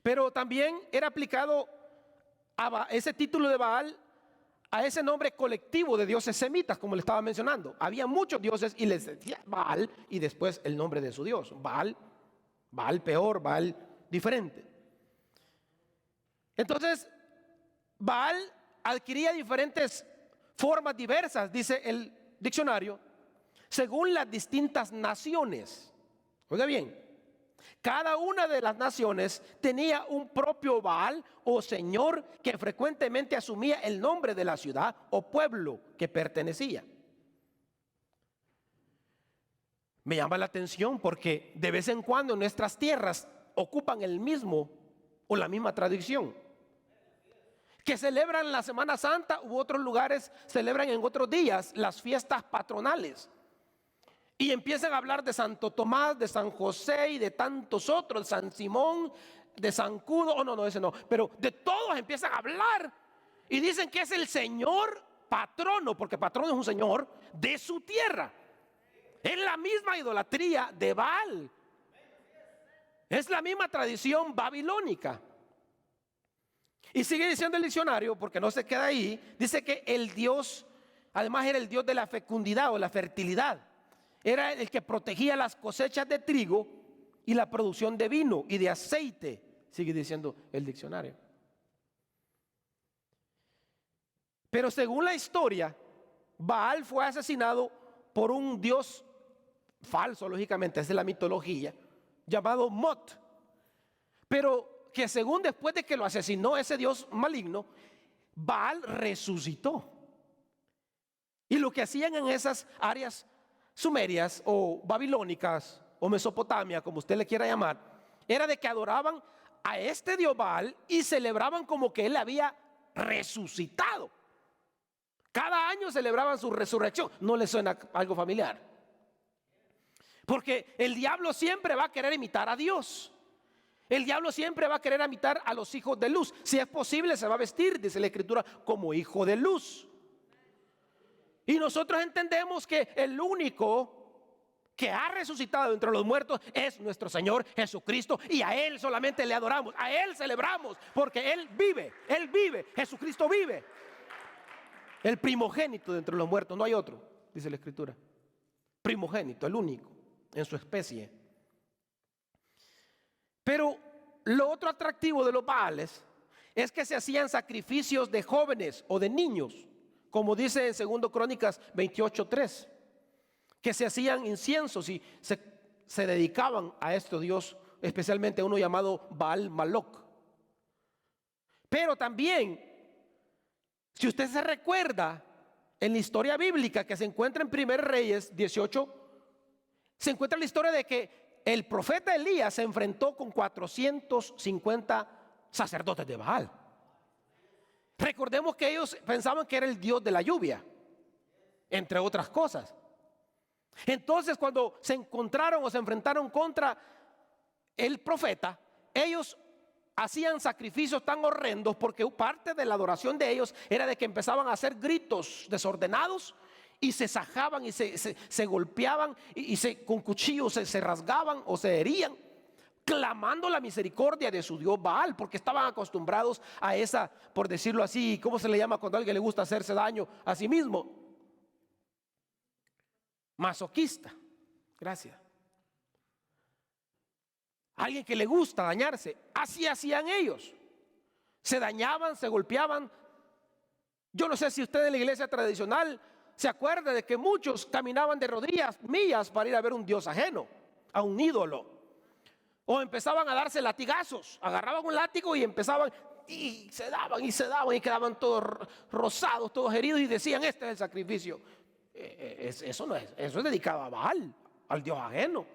Pero también era aplicado a ese título de Baal a ese nombre colectivo de dioses semitas, como le estaba mencionando. Había muchos dioses y les decía Baal y después el nombre de su dios. Baal, Baal peor, Baal diferente. Entonces, Baal adquiría diferentes formas diversas, dice el diccionario, según las distintas naciones. Oiga bien, cada una de las naciones tenía un propio Baal o señor que frecuentemente asumía el nombre de la ciudad o pueblo que pertenecía. Me llama la atención porque de vez en cuando en nuestras tierras ocupan el mismo o la misma tradición. Que celebran la Semana Santa u otros lugares celebran en otros días las fiestas patronales. Y empiezan a hablar de Santo Tomás, de San José y de tantos otros, San Simón, de San Cudo, ese no, pero de todos empiezan a hablar y dicen que es el señor patrono, porque patrono es un señor de su tierra. Es la misma idolatría de Baal, es la misma tradición babilónica. Y sigue diciendo el diccionario, porque no se queda ahí, dice que el Dios, además era el Dios de la fecundidad o la fertilidad. Era el que protegía las cosechas de trigo y la producción de vino y de aceite, sigue diciendo el diccionario. Pero según la historia, Baal fue asesinado por un dios falso, lógicamente, esa es la mitología, llamado Mot. Pero que según después de que lo asesinó ese dios maligno, Baal resucitó. Y lo que hacían en esas áreas sumerias o babilónicas o Mesopotamia, como usted le quiera llamar, era de que adoraban a este dios Baal y celebraban como que él había resucitado. Cada año celebraban su resurrección. ¿No le suena algo familiar? Porque el diablo siempre va a querer imitar a Dios. El diablo siempre va a querer imitar a los hijos de luz. Si es posible, se va a vestir, dice la Escritura, como hijo de luz. Y nosotros entendemos que el único que ha resucitado entre los muertos es nuestro Señor Jesucristo, y a Él solamente le adoramos, a Él celebramos, porque Él vive, Jesucristo vive. El primogénito de entre los muertos, no hay otro, dice la Escritura. Primogénito, el único en su especie. Pero lo otro atractivo de los Baales es que se hacían sacrificios de jóvenes o de niños, como dice en 2 Crónicas 28:3, que se hacían inciensos y se dedicaban a este Dios, especialmente a uno llamado Baal Maloc. Pero también, si usted se recuerda, en la historia bíblica que se encuentra en 1 Reyes 18, se encuentra la historia de que el profeta Elías se enfrentó con 450 sacerdotes de Baal. Recordemos que ellos pensaban que era el Dios de la lluvia, entre otras cosas. Entonces, cuando se encontraron o se enfrentaron contra el profeta, ellos hacían sacrificios tan horrendos, porque parte de la adoración de ellos era de que empezaban a hacer gritos desordenados y se sajaban y se golpeaban con cuchillos se rasgaban o se herían, clamando la misericordia de su Dios Baal, porque estaban acostumbrados a esa, por decirlo así, ¿cómo se le llama cuando a alguien le gusta hacerse daño a sí mismo? Masoquista. Gracias. Alguien que le gusta dañarse. Así hacían ellos. Se dañaban, se golpeaban. Yo no sé si usted en la iglesia tradicional se acuerda de que muchos caminaban de rodillas, millas, para ir a ver un dios ajeno, a un ídolo. O empezaban a darse latigazos. Agarraban un látigo y empezaban y se daban y quedaban todos rosados, todos heridos, y decían: este es el sacrificio. Eso no es, eso es dedicado a Baal, al dios ajeno.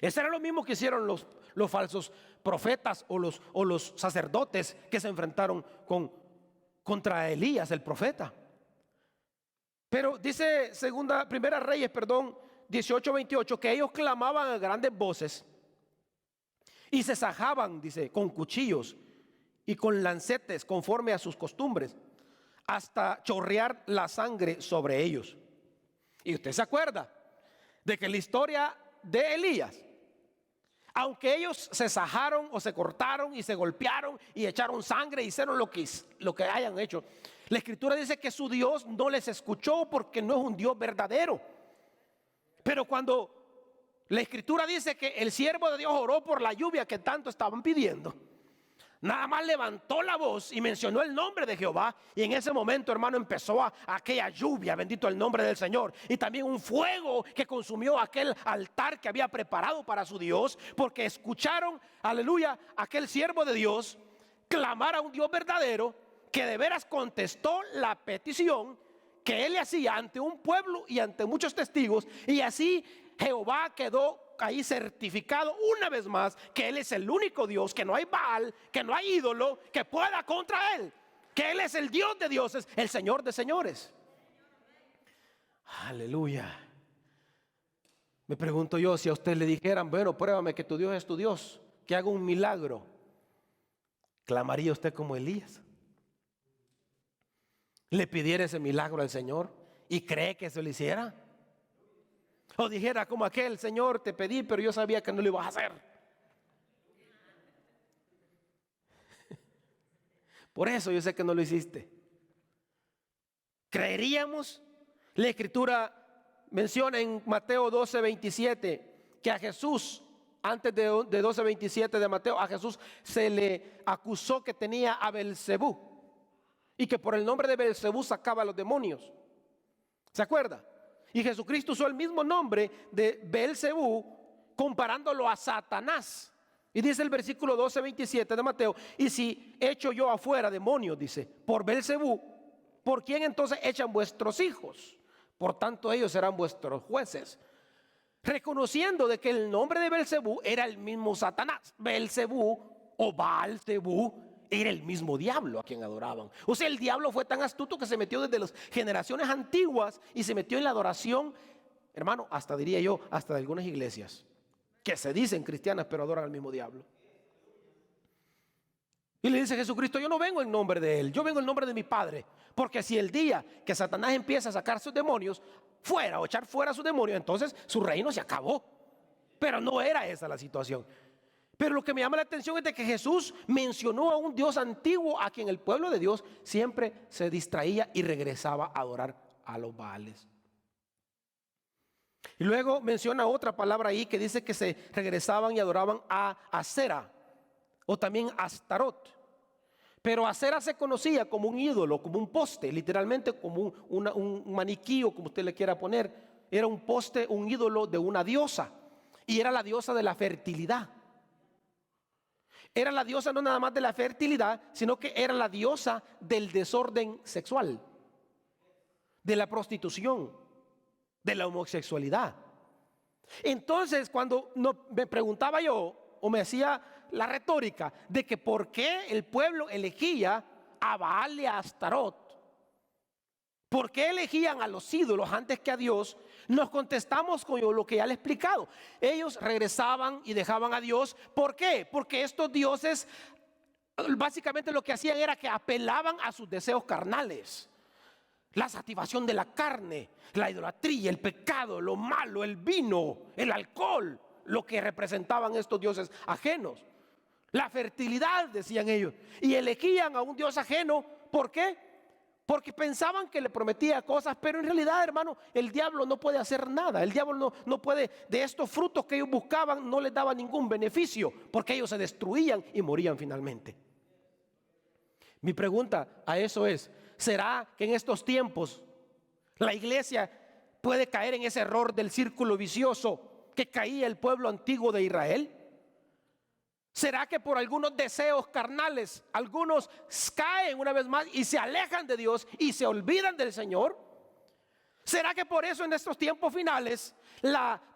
Eso era lo mismo que hicieron los falsos profetas o los sacerdotes que se enfrentaron contra Elías, el profeta. Pero dice Primera Reyes, 18:28, que ellos clamaban a grandes voces y se sajaban, dice, con cuchillos y con lancetes conforme a sus costumbres, hasta chorrear la sangre sobre ellos. Y usted se acuerda de que la historia de Elías, aunque ellos se sajaron o se cortaron y se golpearon y echaron sangre, hicieron lo que hayan hecho, la escritura dice que su Dios no les escuchó, porque no es un Dios verdadero. Pero cuando la escritura dice que el siervo de Dios oró por la lluvia que tanto estaban pidiendo, nada más levantó la voz y mencionó el nombre de Jehová, y en ese momento, hermano, empezó aquella lluvia, bendito el nombre del Señor, y también un fuego que consumió aquel altar que había preparado para su Dios, porque escucharon, aleluya, aquel siervo de Dios clamar a un Dios verdadero, que de veras contestó la petición que él le hacía ante un pueblo y ante muchos testigos, y así Jehová quedó ahí certificado una vez más que Él es el único Dios, que no hay Baal, que no hay ídolo que pueda contra Él, que Él es el Dios de dioses, el Señor de señores. Aleluya. Me pregunto yo, si a usted le dijeran: bueno, pruébame que tu Dios es tu Dios, que haga un milagro, ¿clamaría usted como Elías? ¿Le pidiera ese milagro al Señor y cree que se lo hiciera? O dijera como aquel: Señor, te pedí, pero yo sabía que no lo ibas a hacer. Por eso yo sé que no lo hiciste. ¿Creeríamos? La escritura menciona en Mateo 12:27 que a Jesús, antes de 12:27 de Mateo, a Jesús se le acusó que tenía a Belcebú, y que por el nombre de Belcebú sacaba a los demonios. ¿Se acuerda? Y Jesucristo usó el mismo nombre de Belcebú, comparándolo a Satanás. Y dice el versículo 12:27 de Mateo: y si echo yo afuera demonios, dice, por Belcebú, ¿por quién entonces echan vuestros hijos? Por tanto ellos serán vuestros jueces. Reconociendo de que el nombre de Belcebú era el mismo Satanás. Belcebú o Baalcebú era el mismo diablo a quien adoraban. O sea, el diablo fue tan astuto que se metió desde las generaciones antiguas y se metió en la adoración, hermano, hasta diría yo, hasta de algunas iglesias que se dicen cristianas pero adoran al mismo diablo. Y le dice Jesucristo: yo no vengo en nombre de Él, yo vengo en nombre de mi Padre. Porque si el día que Satanás empieza a sacar sus demonios fuera o echar fuera sus demonios, entonces su reino se acabó. Pero no era esa la situación. Pero lo que me llama la atención es de que Jesús mencionó a un Dios antiguo a quien el pueblo de Dios siempre se distraía y regresaba a adorar a los Baales. Y luego menciona otra palabra ahí que dice que se regresaban y adoraban a Acera o también Astarot. Pero Acera se conocía como un ídolo, como un poste, literalmente como un maniquí, o como usted le quiera poner. Era un poste, un ídolo de una diosa, y era la diosa de la fertilidad. Era la diosa no nada más de la fertilidad, sino que era la diosa del desorden sexual, de la prostitución, de la homosexualidad. Entonces, cuando me preguntaba yo, o me hacía la retórica de que por qué el pueblo elegía a Baal y a Astarot, por qué elegían a los ídolos antes que a Dios, nos contestamos con lo que ya le he explicado. Ellos regresaban y dejaban a Dios. ¿Por qué? Porque estos dioses básicamente lo que hacían era que apelaban a sus deseos carnales. La satisfacción de la carne, la idolatría, el pecado, lo malo, el vino, el alcohol, lo que representaban estos dioses ajenos. La fertilidad, decían ellos. Y elegían a un dios ajeno. ¿Por qué? Porque pensaban que le prometía cosas, pero en realidad, hermano, el diablo no puede hacer nada. El diablo no puede, de estos frutos que ellos buscaban, no les daba ningún beneficio, porque ellos se destruían y morían finalmente. Mi pregunta a eso es, ¿será que en estos tiempos la iglesia puede caer en ese error del círculo vicioso que caía el pueblo antiguo de Israel? ¿Será que por algunos deseos carnales algunos caen una vez más y se alejan de Dios y se olvidan del Señor? ¿Será que por eso en estos tiempos finales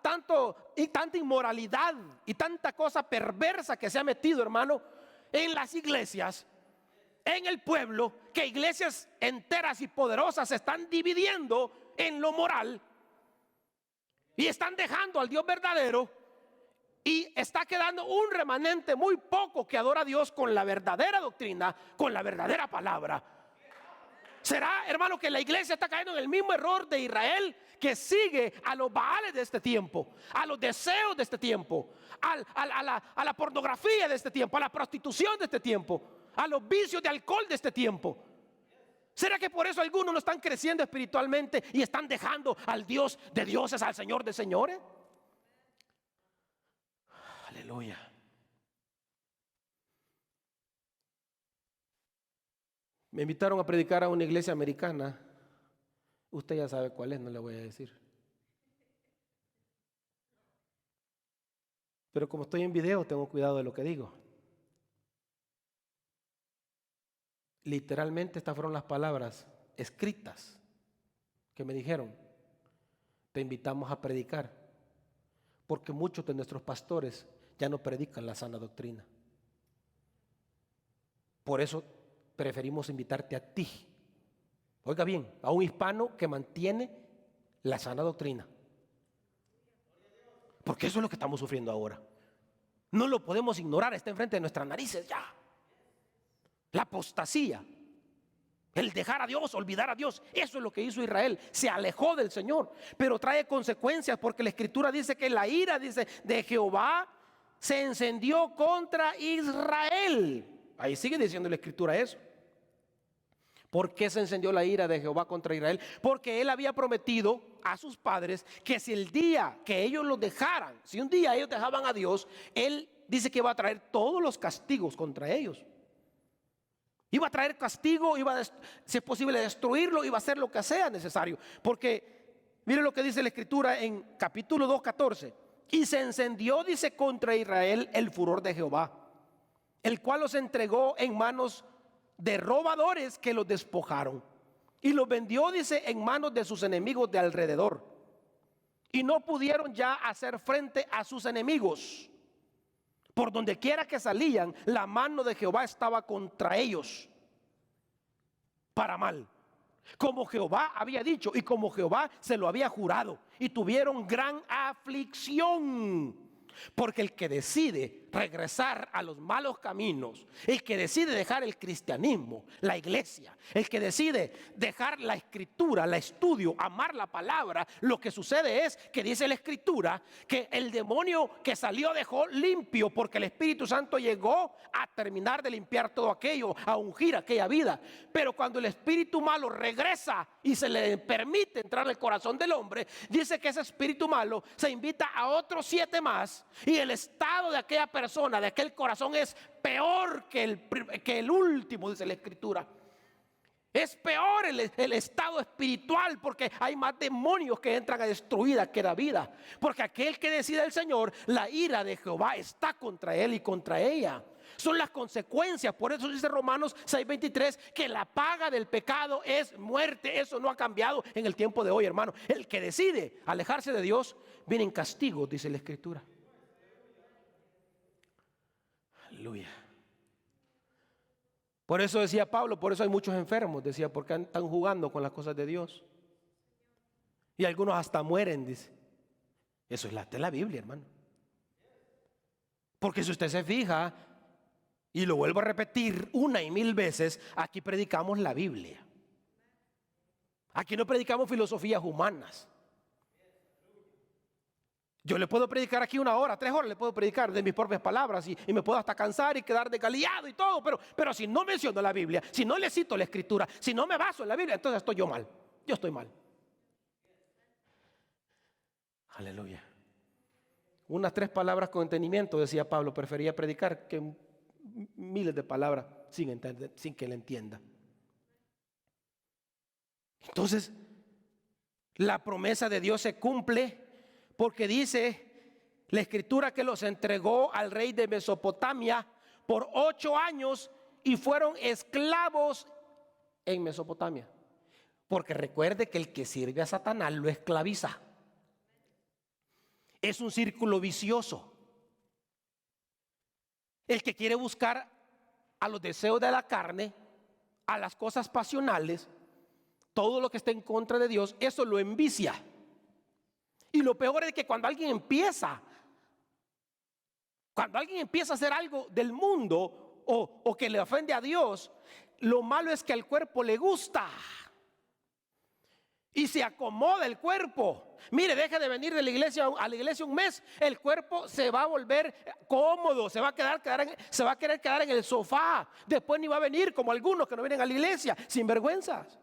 tanta inmoralidad y tanta cosa perversa que se ha metido, hermano, en las iglesias, en el pueblo, que iglesias enteras y poderosas se están dividiendo en lo moral y están dejando al Dios verdadero? Y está quedando un remanente muy poco que adora a Dios con la verdadera doctrina, con la verdadera palabra. ¿Será, hermano, que la iglesia está cayendo en el mismo error de Israel, que sigue a los baales de este tiempo, a los deseos de este tiempo, a la pornografía de este tiempo, a la prostitución de este tiempo, a los vicios de alcohol de este tiempo? ¿Será que por eso algunos no están creciendo espiritualmente y están dejando al Dios de dioses, al Señor de señores? Aleluya. Me invitaron a predicar a una iglesia americana. Usted ya sabe cuál es, no le voy a decir. Pero como estoy en video, tengo cuidado de lo que digo. Literalmente estas fueron las palabras escritas que me dijeron: te invitamos a predicar, porque muchos de nuestros pastores ya no predican la sana doctrina. Por eso preferimos invitarte a ti, oiga bien, a un hispano que mantiene la sana doctrina, porque eso es lo que estamos sufriendo ahora. No lo podemos ignorar, está enfrente de nuestras narices ya. La apostasía, el dejar a Dios, olvidar a Dios, eso es lo que hizo Israel. Se alejó del Señor, pero trae consecuencias, porque la Escritura dice que la ira, dice, de Jehová se encendió contra Israel. Ahí sigue diciendo la Escritura eso. ¿Por qué se encendió la ira de Jehová contra Israel? Porque él había prometido a sus padres que si el día que ellos los dejaran, si un día ellos dejaban a Dios, él dice que iba a traer todos los castigos contra ellos. Iba a traer castigo, iba a, si es posible, destruirlo, iba a hacer lo que sea necesario. Porque mire lo que dice la Escritura en capítulo 2:14. Y se encendió, dice, contra Israel el furor de Jehová, el cual los entregó en manos de robadores que los despojaron. Y los vendió, dice, en manos de sus enemigos de alrededor. Y no pudieron ya hacer frente a sus enemigos. Por donde quiera que salían, la mano de Jehová estaba contra ellos para mal, como Jehová había dicho y como Jehová se lo había jurado. Y tuvieron gran aflicción, porque el que decide regresar a los malos caminos, el que decide dejar el cristianismo, la iglesia, el que decide dejar la escritura, el estudio, amar la palabra, lo que sucede es que dice la Escritura que el demonio que salió dejó limpio, porque el Espíritu Santo llegó a terminar de limpiar todo aquello, a ungir aquella vida. Pero cuando el espíritu malo regresa y se le permite entrar al corazón del hombre, dice que ese espíritu malo se invita a otros 7 más, y el estado de aquella persona, de aquel corazón, es peor que el último, dice la Escritura. Es peor el estado espiritual, porque hay más demonios que entran a destruir que da vida. Porque aquel que decide el Señor, la ira de Jehová está contra él y contra ella. Son las consecuencias. Por eso dice Romanos 6:23 que la paga del pecado es muerte. Eso no ha cambiado en el tiempo de hoy, hermano. El que decide alejarse de Dios viene en castigo, dice la Escritura. Aleluya. Por eso decía Pablo, por eso hay muchos enfermos, decía, porque están jugando con las cosas de Dios. Y algunos hasta mueren, dice. Eso es la Biblia, hermano. Porque si usted se fija, y lo vuelvo a repetir 1 y 1000 veces, aquí predicamos la Biblia. Aquí no predicamos filosofías humanas. Yo le puedo predicar aquí 1 hora, 3 horas, le puedo predicar de mis propias palabras y me puedo hasta cansar y quedar desgaliado y todo, pero si no menciono la Biblia, si no le cito la Escritura, si no me baso en la Biblia, entonces estoy yo mal. Yo estoy mal. Aleluya. Unas 3 palabras con entendimiento, decía Pablo, prefería predicar que miles de palabras sin que le entienda. Entonces, la promesa de Dios se cumple porque dice la Escritura que los entregó al rey de Mesopotamia por 8 años y fueron esclavos en Mesopotamia. Porque recuerde que el que sirve a Satanás lo esclaviza. Es un círculo vicioso. El que quiere buscar a los deseos de la carne, a las cosas pasionales, todo lo que está en contra de Dios, eso lo envicia. Y lo peor es que cuando alguien empieza a hacer algo del mundo o que le ofende a Dios, lo malo es que al cuerpo le gusta y se acomoda el cuerpo. Mire, deja de venir de la iglesia a la iglesia un mes, el cuerpo se va a volver cómodo, se va a querer quedar en el sofá. Después ni va a venir como algunos que no vienen a la iglesia, sin vergüenzas.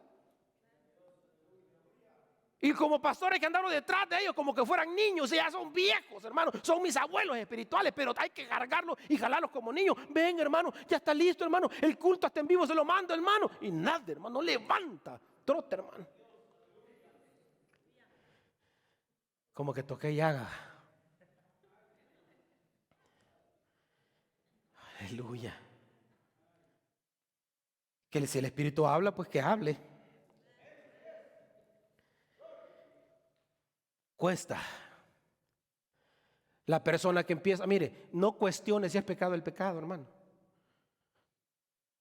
Y como pastores que andaron detrás de ellos como que fueran niños, y ya son viejos, hermano, son mis abuelos espirituales, pero hay que cargarlos y jalarlos como niños. Ven, hermano, ya está listo, hermano, el culto hasta en vivo se lo mando, hermano. Y nada, hermano, no levanta, trote, hermano. Como que toque y haga. Aleluya. Que si el Espíritu habla, pues que hable. Cuesta. La persona que empieza, mire, no cuestione si es pecado el pecado, hermano.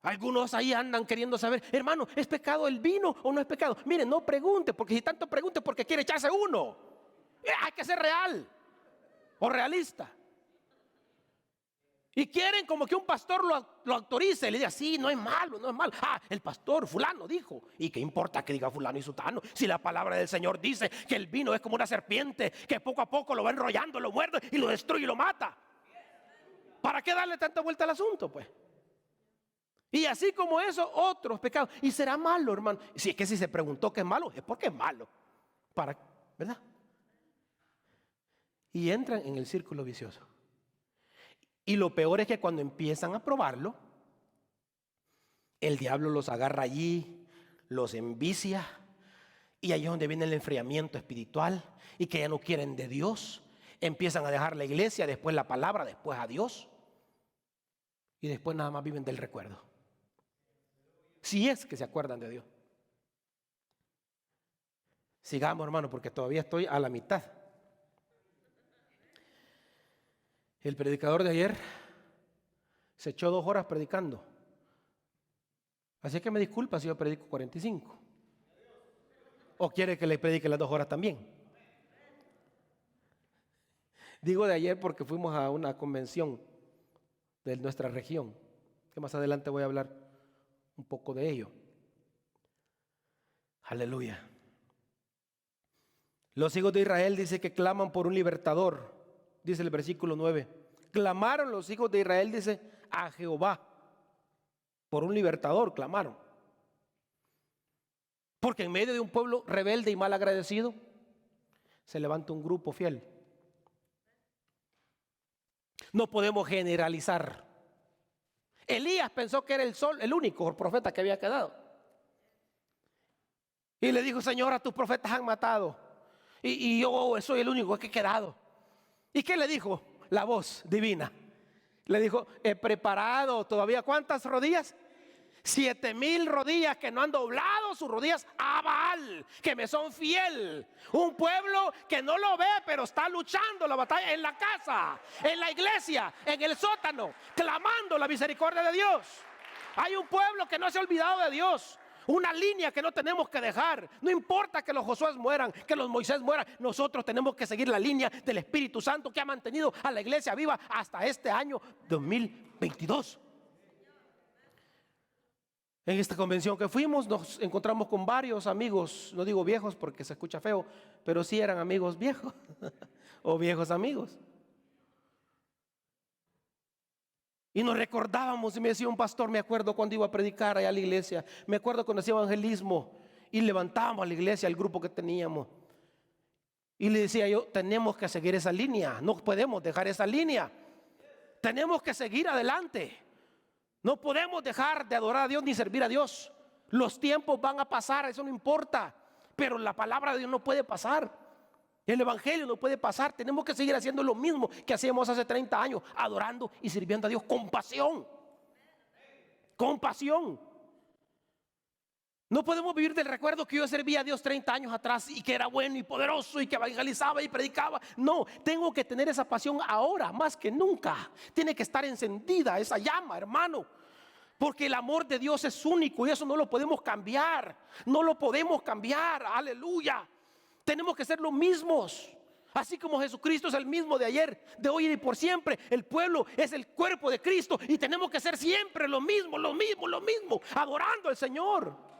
Algunos ahí andan queriendo saber, hermano, ¿es pecado el vino o no es pecado? Mire, no pregunte, porque si tanto pregunte porque quiere echarse uno. Hay que ser real o realista. Y quieren como que un pastor lo autorice y le diga, sí, no es malo, no es malo. Ah, el pastor fulano dijo. ¿Y qué importa que diga fulano y sutano? Si la palabra del Señor dice que el vino es como una serpiente que poco a poco lo va enrollando, lo muerde y lo destruye y lo mata. ¿Para qué darle tanta vuelta al asunto, pues? Y así como eso, otros pecados. Y será malo, hermano. Si es que si se preguntó que es malo, es porque es malo. ¿Verdad? Y entran en el círculo vicioso. Y lo peor es que cuando empiezan a probarlo, el diablo los agarra allí, los envicia, y ahí es donde viene el enfriamiento espiritual, y que ya no quieren de Dios, empiezan a dejar la iglesia, después la palabra, después a Dios, y después nada más viven del recuerdo. Si es que se acuerdan de Dios. Sigamos, hermano, porque todavía estoy a la mitad. El predicador de ayer se echó 2 horas predicando. Así que me disculpa si yo predico 45. ¿O quiere que le predique las 2 horas también? Digo de ayer porque fuimos a una convención de nuestra región, que más adelante voy a hablar un poco de ello. Aleluya. Los hijos de Israel dice que claman por un libertador. Dice el versículo 9. Clamaron los hijos de Israel, dice, a Jehová. Por un libertador clamaron. Porque en medio de un pueblo rebelde y mal agradecido, se levanta un grupo fiel. No podemos generalizar. Elías pensó que era el único profeta que había quedado. Y le dijo, Señor, a tus profetas han matado. Y yo soy el único que he quedado. ¿Y qué le dijo la voz divina? Le dijo, he preparado todavía, ¿cuántas rodillas? 7,000 rodillas que no han doblado sus rodillas a Baal, que me son fiel. Un pueblo que no lo ve, pero está luchando la batalla en la casa, en la iglesia, en el sótano, clamando la misericordia de Dios. Hay un pueblo que no se ha olvidado de Dios. Una línea que no tenemos que dejar. No importa que los Josué mueran, que los Moisés mueran, nosotros tenemos que seguir la línea del Espíritu Santo que ha mantenido a la iglesia viva hasta este año 2022. En esta convención que fuimos nos encontramos con varios amigos, no digo viejos porque se escucha feo, pero sí eran amigos viejos o viejos amigos. Y nos recordábamos, y me decía un pastor, me acuerdo cuando iba a predicar allá a la iglesia, me acuerdo cuando hacía evangelismo y levantábamos a la iglesia, el grupo que teníamos. Y le decía yo, tenemos que seguir esa línea, no podemos dejar esa línea, tenemos que seguir adelante. No podemos dejar de adorar a Dios ni servir a Dios. Los tiempos van a pasar, eso no importa, pero la palabra de Dios no puede pasar. El evangelio no puede pasar. Tenemos que seguir haciendo lo mismo que hacíamos hace 30 años, adorando y sirviendo a Dios con pasión. Con pasión. No podemos vivir del recuerdo que yo servía a Dios 30 años atrás y que era bueno y poderoso y que evangelizaba y predicaba. No, tengo que tener esa pasión ahora más que nunca. Tiene que estar encendida esa llama, hermano. Porque el amor de Dios es único y eso no lo podemos cambiar. No lo podemos cambiar, aleluya. Tenemos que ser los mismos. Así como Jesucristo es el mismo de ayer, de hoy y por siempre. El pueblo es el cuerpo de Cristo y tenemos que ser siempre lo mismo, adorando al Señor.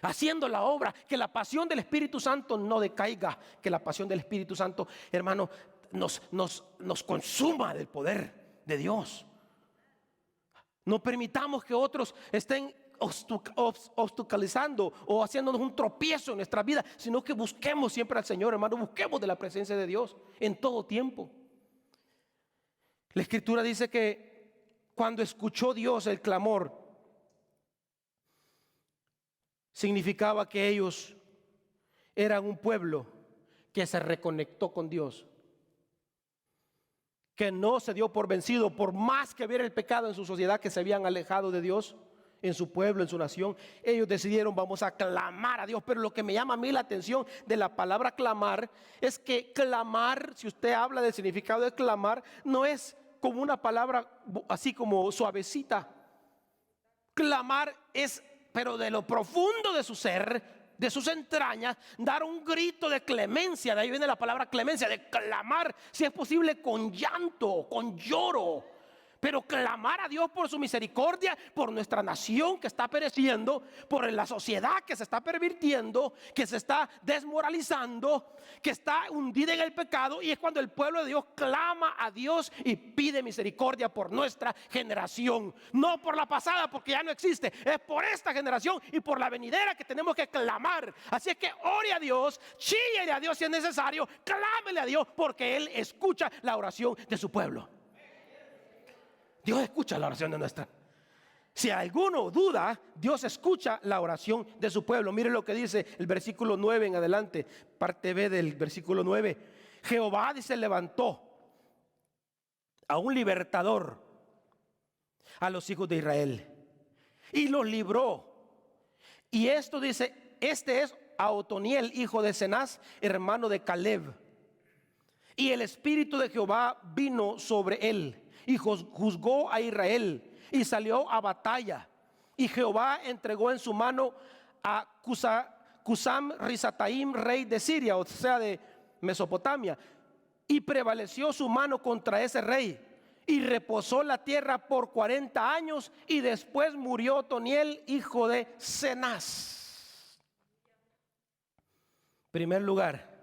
Haciendo la obra, que la pasión del Espíritu Santo no decaiga, que la pasión del Espíritu Santo, hermano, nos consuma del poder de Dios. No permitamos que otros estén obstaculizando o haciéndonos un tropiezo en nuestra vida, sino que busquemos siempre al Señor, hermano, busquemos de la presencia de Dios en todo tiempo. La Escritura dice que cuando escuchó Dios el clamor, significaba que ellos eran un pueblo que se reconectó con Dios, que no se dio por vencido, por más que hubiera el pecado en su sociedad, que se habían alejado de Dios, en su pueblo, en su nación. Ellos decidieron, vamos a clamar a Dios. Pero lo que me llama a mí la atención de la palabra clamar es que clamar, si usted habla del significado de clamar, no es como una palabra así como suavecita. Clamar es, pero de lo profundo de su ser, de sus entrañas, dar un grito de clemencia. De ahí viene la palabra clemencia, de clamar, si es posible con llanto, con lloro. Pero clamar a Dios por su misericordia, por nuestra nación que está pereciendo, por la sociedad que se está pervirtiendo, que se está desmoralizando, que está hundida en el pecado. Y es cuando el pueblo de Dios clama a Dios y pide misericordia por nuestra generación. No por la pasada, porque ya no existe. Es por esta generación y por la venidera que tenemos que clamar. Así es que ore a Dios, chíllele a Dios si es necesario, clámele a Dios, porque Él escucha la oración de su pueblo. Dios escucha la oración de nuestra. Si alguno duda, Dios escucha la oración de su pueblo. Mire lo que dice el versículo 9 en adelante, parte B del versículo 9. Jehová, dice, levantó a un libertador a los hijos de Israel y los libró. Y esto dice, este es a Otoniel, hijo de Cenaz, hermano de Caleb. Y el espíritu de Jehová vino sobre él y juzgó a Israel y salió a batalla. Y Jehová entregó en su mano a Cusam Risataim, rey de Siria, o sea, de Mesopotamia. Y prevaleció su mano contra ese rey. Y reposó la tierra por 40 años. Y después murió Otoniel, hijo de Cenaz. En primer lugar,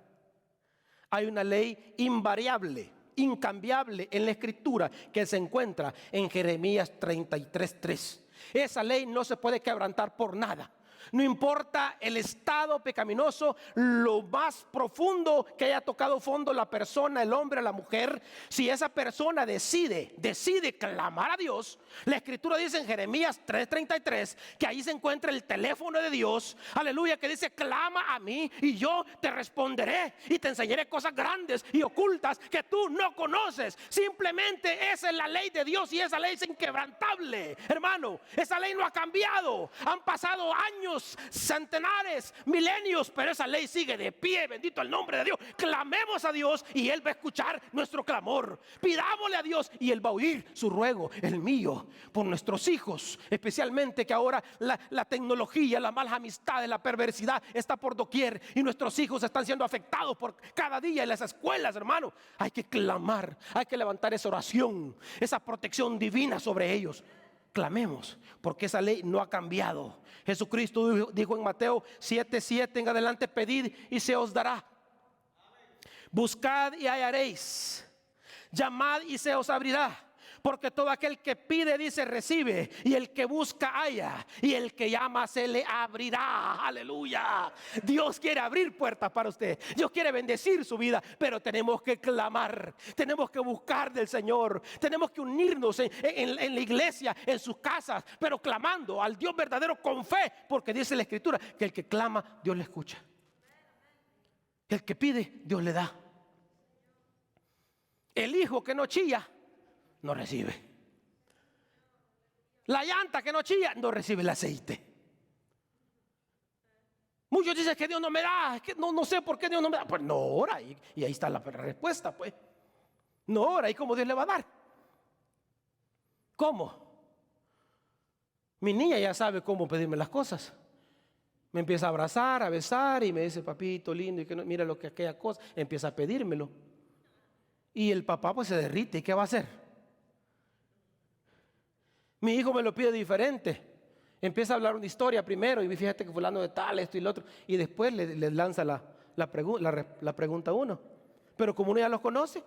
hay una ley invariable, incambiable en la escritura que se encuentra en Jeremías 33:3. Esa ley no se puede quebrantar por nada. No importa el estado pecaminoso, lo más profundo que haya tocado fondo la persona, el hombre, la mujer, si esa persona decide clamar a Dios, la escritura dice en Jeremías 3:33 que ahí se encuentra el teléfono de Dios, aleluya, que dice: clama a mí y yo te responderé y te enseñaré cosas grandes y ocultas que tú no conoces. Simplemente esa es la ley de Dios y esa ley es inquebrantable, hermano. Esa ley no ha cambiado. Han pasado años, centenares, milenios, pero esa ley sigue de pie. Bendito el nombre de Dios. Clamemos a Dios y Él va a escuchar nuestro clamor. Pidámosle a Dios y Él va a oír su ruego, el mío, por nuestros hijos. Especialmente que ahora la tecnología, las malas amistades, la perversidad está por doquier y nuestros hijos están siendo afectados por cada día en las escuelas, hermano. Hay que clamar, hay que levantar esa oración, esa protección divina sobre ellos. Clamemos, porque esa ley no ha cambiado. Jesucristo dijo en Mateo 7:7 en adelante: pedid y se os dará, buscad y hallaréis, llamad y se os abrirá. Porque todo aquel que pide, dice, recibe, y el que busca, halla, y el que llama, se le abrirá. Aleluya. Dios quiere abrir puertas para usted. Dios quiere bendecir su vida, pero tenemos que clamar, tenemos que buscar del Señor, tenemos que unirnos en la iglesia, en sus casas, pero clamando al Dios verdadero con fe, porque dice la escritura que el que clama, Dios le escucha. El que pide, Dios le da. El hijo que no chilla, no recibe. La llanta que no chilla, no recibe el aceite. Muchos dicen que Dios no me da, es que no sé por qué Dios no me da. Pues no ora, y ahí está la respuesta, pues. No ora, ¿y cómo Dios le va a dar? ¿Cómo? Mi niña ya sabe cómo pedirme las cosas. Me empieza a abrazar, a besar y me dice: papito lindo, y que no, mira lo que aquella cosa, empieza a pedírmelo. Y el papá pues se derrite, ¿y qué va a hacer? Mi hijo me lo pide diferente. Empieza a hablar una historia primero y fíjate que fulano de tal, esto y lo otro, y después le lanza la pregunta a uno. Pero como uno ya los conoce.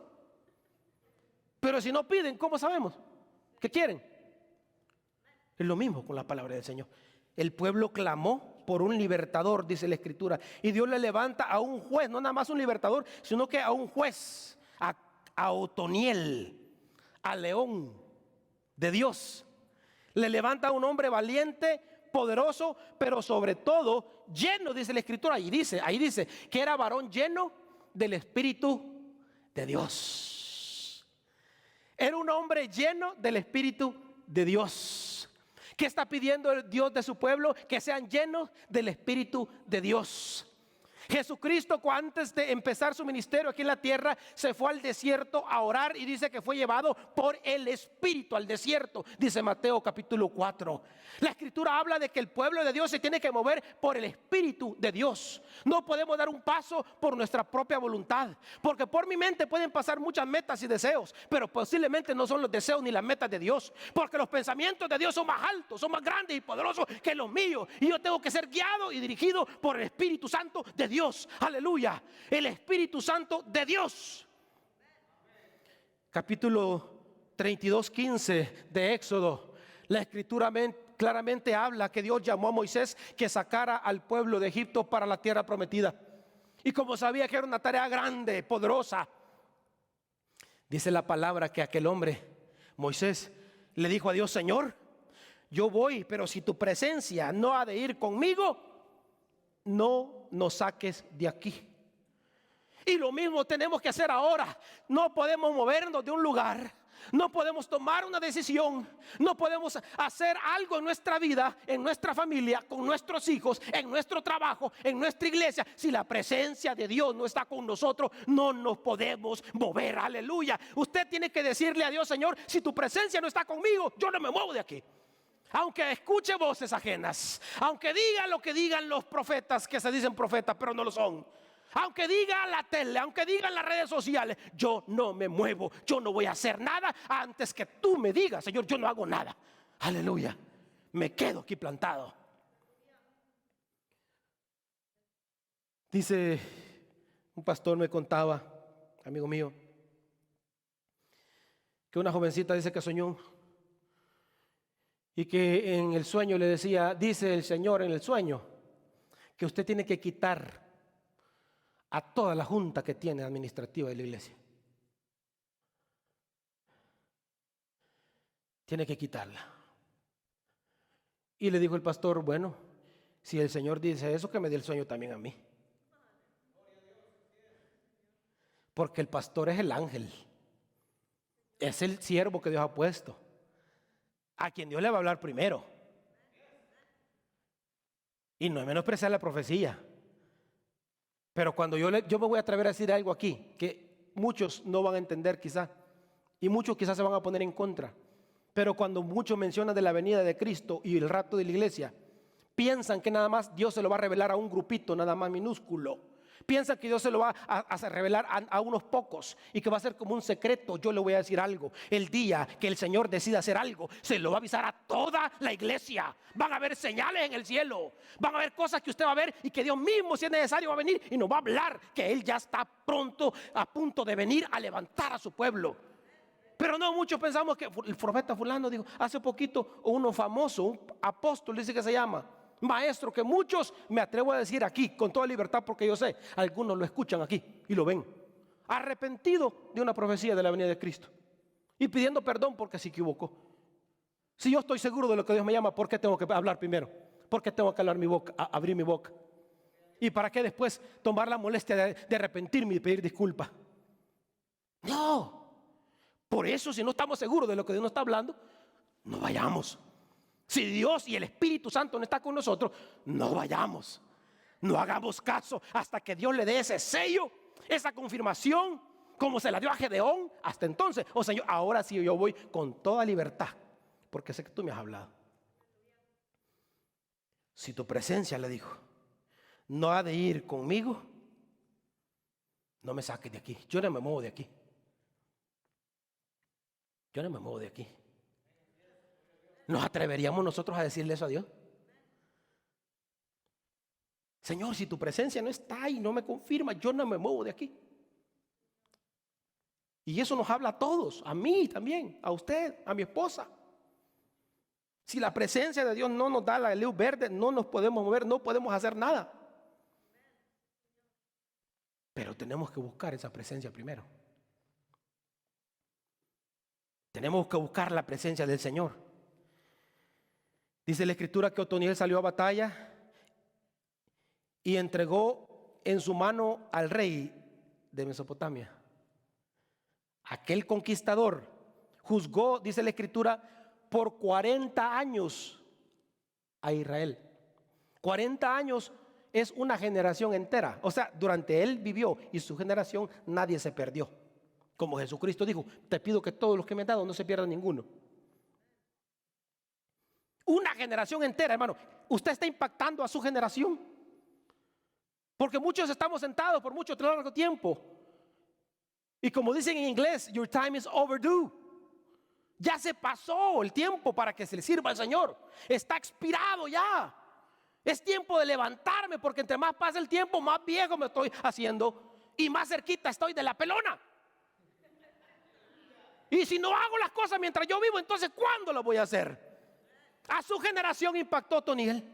Pero si no piden, ¿cómo sabemos? ¿Qué quieren? Es lo mismo con la palabra del Señor. El pueblo clamó por un libertador, dice la escritura, y Dios le levanta a un juez, no nada más un libertador, sino que a un juez, a Otoniel, a León de Dios. Le levanta a un hombre valiente, poderoso, pero sobre todo lleno, dice la escritura. Ahí dice que era varón lleno del Espíritu de Dios. Era un hombre lleno del Espíritu de Dios. ¿Qué está pidiendo el Dios de su pueblo? Que sean llenos del Espíritu de Dios. Jesucristo, antes de empezar su ministerio aquí en la tierra, se fue al desierto a orar y dice que fue llevado por el Espíritu al desierto, dice Mateo capítulo 4. La escritura habla de que el pueblo de Dios se tiene que mover por el Espíritu de Dios. No podemos dar un paso por nuestra propia voluntad, porque por mi mente pueden pasar muchas metas y deseos, pero posiblemente no son los deseos ni las metas de Dios, porque los pensamientos de Dios son más altos, son más grandes y poderosos que los míos, y yo tengo que ser guiado y dirigido por el Espíritu Santo de Dios. Aleluya, el Espíritu Santo de Dios. Capítulo 32:15 de Éxodo, la escritura claramente habla que Dios llamó a Moisés que sacara al pueblo de Egipto para la tierra prometida. Y como sabía que era una tarea grande, poderosa, dice la palabra que aquel hombre, Moisés, le dijo a Dios: Señor, yo voy, pero si tu presencia no ha de ir conmigo, no nos saques de aquí. Y lo mismo tenemos que hacer ahora. No podemos movernos de un lugar, no podemos tomar una decisión, no podemos hacer algo en nuestra vida, en nuestra familia, con nuestros hijos, en nuestro trabajo, en nuestra iglesia. Si la presencia de Dios no está con nosotros, no nos podemos mover. Aleluya. Usted tiene que decirle a Dios: Señor, si tu presencia no está conmigo, yo no me muevo de aquí. Aunque escuche voces ajenas, aunque diga lo que digan los profetas que se dicen profetas pero no lo son, aunque diga la tele, aunque digan las redes sociales, yo no me muevo, yo no voy a hacer nada antes que tú me digas: Señor, yo no hago nada. Aleluya, me quedo aquí plantado. Dice, un pastor me contaba, amigo mío, que una jovencita dice que soñó y que en el sueño le decía, dice el Señor en el sueño, que usted tiene que quitar a toda la junta que tiene administrativa de la iglesia. Tiene que quitarla. Y le dijo el pastor, bueno, si el Señor dice eso, que me dé el sueño también a mí. Porque el pastor es el ángel. Es el siervo que Dios ha puesto, a quien Dios le va a hablar primero. Y no es menospreciar la profecía. Pero cuando yo me voy a atrever a decir algo aquí, que muchos no van a entender quizá, y muchos quizás se van a poner en contra. Pero cuando muchos mencionan de la venida de Cristo y el rapto de la iglesia, piensan que nada más Dios se lo va a revelar a un grupito nada más minúsculo. Piensan que Dios se lo va a revelar a unos pocos y que va a ser como un secreto. Yo le voy a decir algo: el día que el Señor decida hacer algo, se lo va a avisar a toda la iglesia. Van a haber señales en el cielo, van a haber cosas que usted va a ver y que Dios mismo, si es necesario, va a venir y nos va a hablar que Él ya está pronto, a punto de venir a levantar a su pueblo. Pero no, muchos pensamos que el profeta fulano dijo hace poquito, uno famoso, un apóstol, dice que se llama, maestro, que muchos, me atrevo a decir aquí con toda libertad, porque yo sé, algunos lo escuchan aquí y lo ven, arrepentido de una profecía de la venida de Cristo y pidiendo perdón porque se equivocó. Si yo estoy seguro de lo que Dios me llama, ¿por qué tengo que hablar primero? ¿Por qué tengo que hablar mi boca, abrir mi boca? ¿Y para qué después tomar la molestia de arrepentirme y pedir disculpas? No. Por eso, si no estamos seguros de lo que Dios nos está hablando, no vayamos. Si Dios y el Espíritu Santo no está con nosotros, no vayamos. No hagamos caso hasta que Dios le dé ese sello, esa confirmación, como se la dio a Gedeón. Hasta entonces, oh Señor, ahora sí yo voy con toda libertad, porque sé que tú me has hablado. Si tu presencia, le dijo, no ha de ir conmigo, no me saques de aquí. Yo no me muevo de aquí. Yo no me muevo de aquí. ¿Nos atreveríamos nosotros a decirle eso a Dios? Señor, si tu presencia no está y no me confirma, yo no me muevo de aquí. Y eso nos habla a todos, a mí también, a usted, a mi esposa. Si la presencia de Dios no nos da la luz verde, no nos podemos mover, no podemos hacer nada. Pero tenemos que buscar esa presencia primero. Tenemos que buscar la presencia del Señor. Dice la Escritura que Otoniel salió a batalla y entregó en su mano al rey de Mesopotamia. Aquel conquistador juzgó, dice la Escritura, por 40 años a Israel. 40 años es una generación entera. O sea, durante él vivió y su generación nadie se perdió. Como Jesucristo dijo, te pido que todos los que me han dado no se pierdan ninguno. Una generación entera, hermano. Usted está impactando a su generación. Porque muchos estamos sentados por mucho largo tiempo. Y como dicen en inglés, your time is overdue. Ya se pasó el tiempo para que se le sirva al Señor. Está expirado ya. Es tiempo de levantarme, porque entre más pasa el tiempo, más viejo me estoy haciendo y más cerquita estoy de la pelona. Y si no hago las cosas mientras yo vivo, entonces ¿cuándo lo voy a hacer? A su generación impactó Otoniel.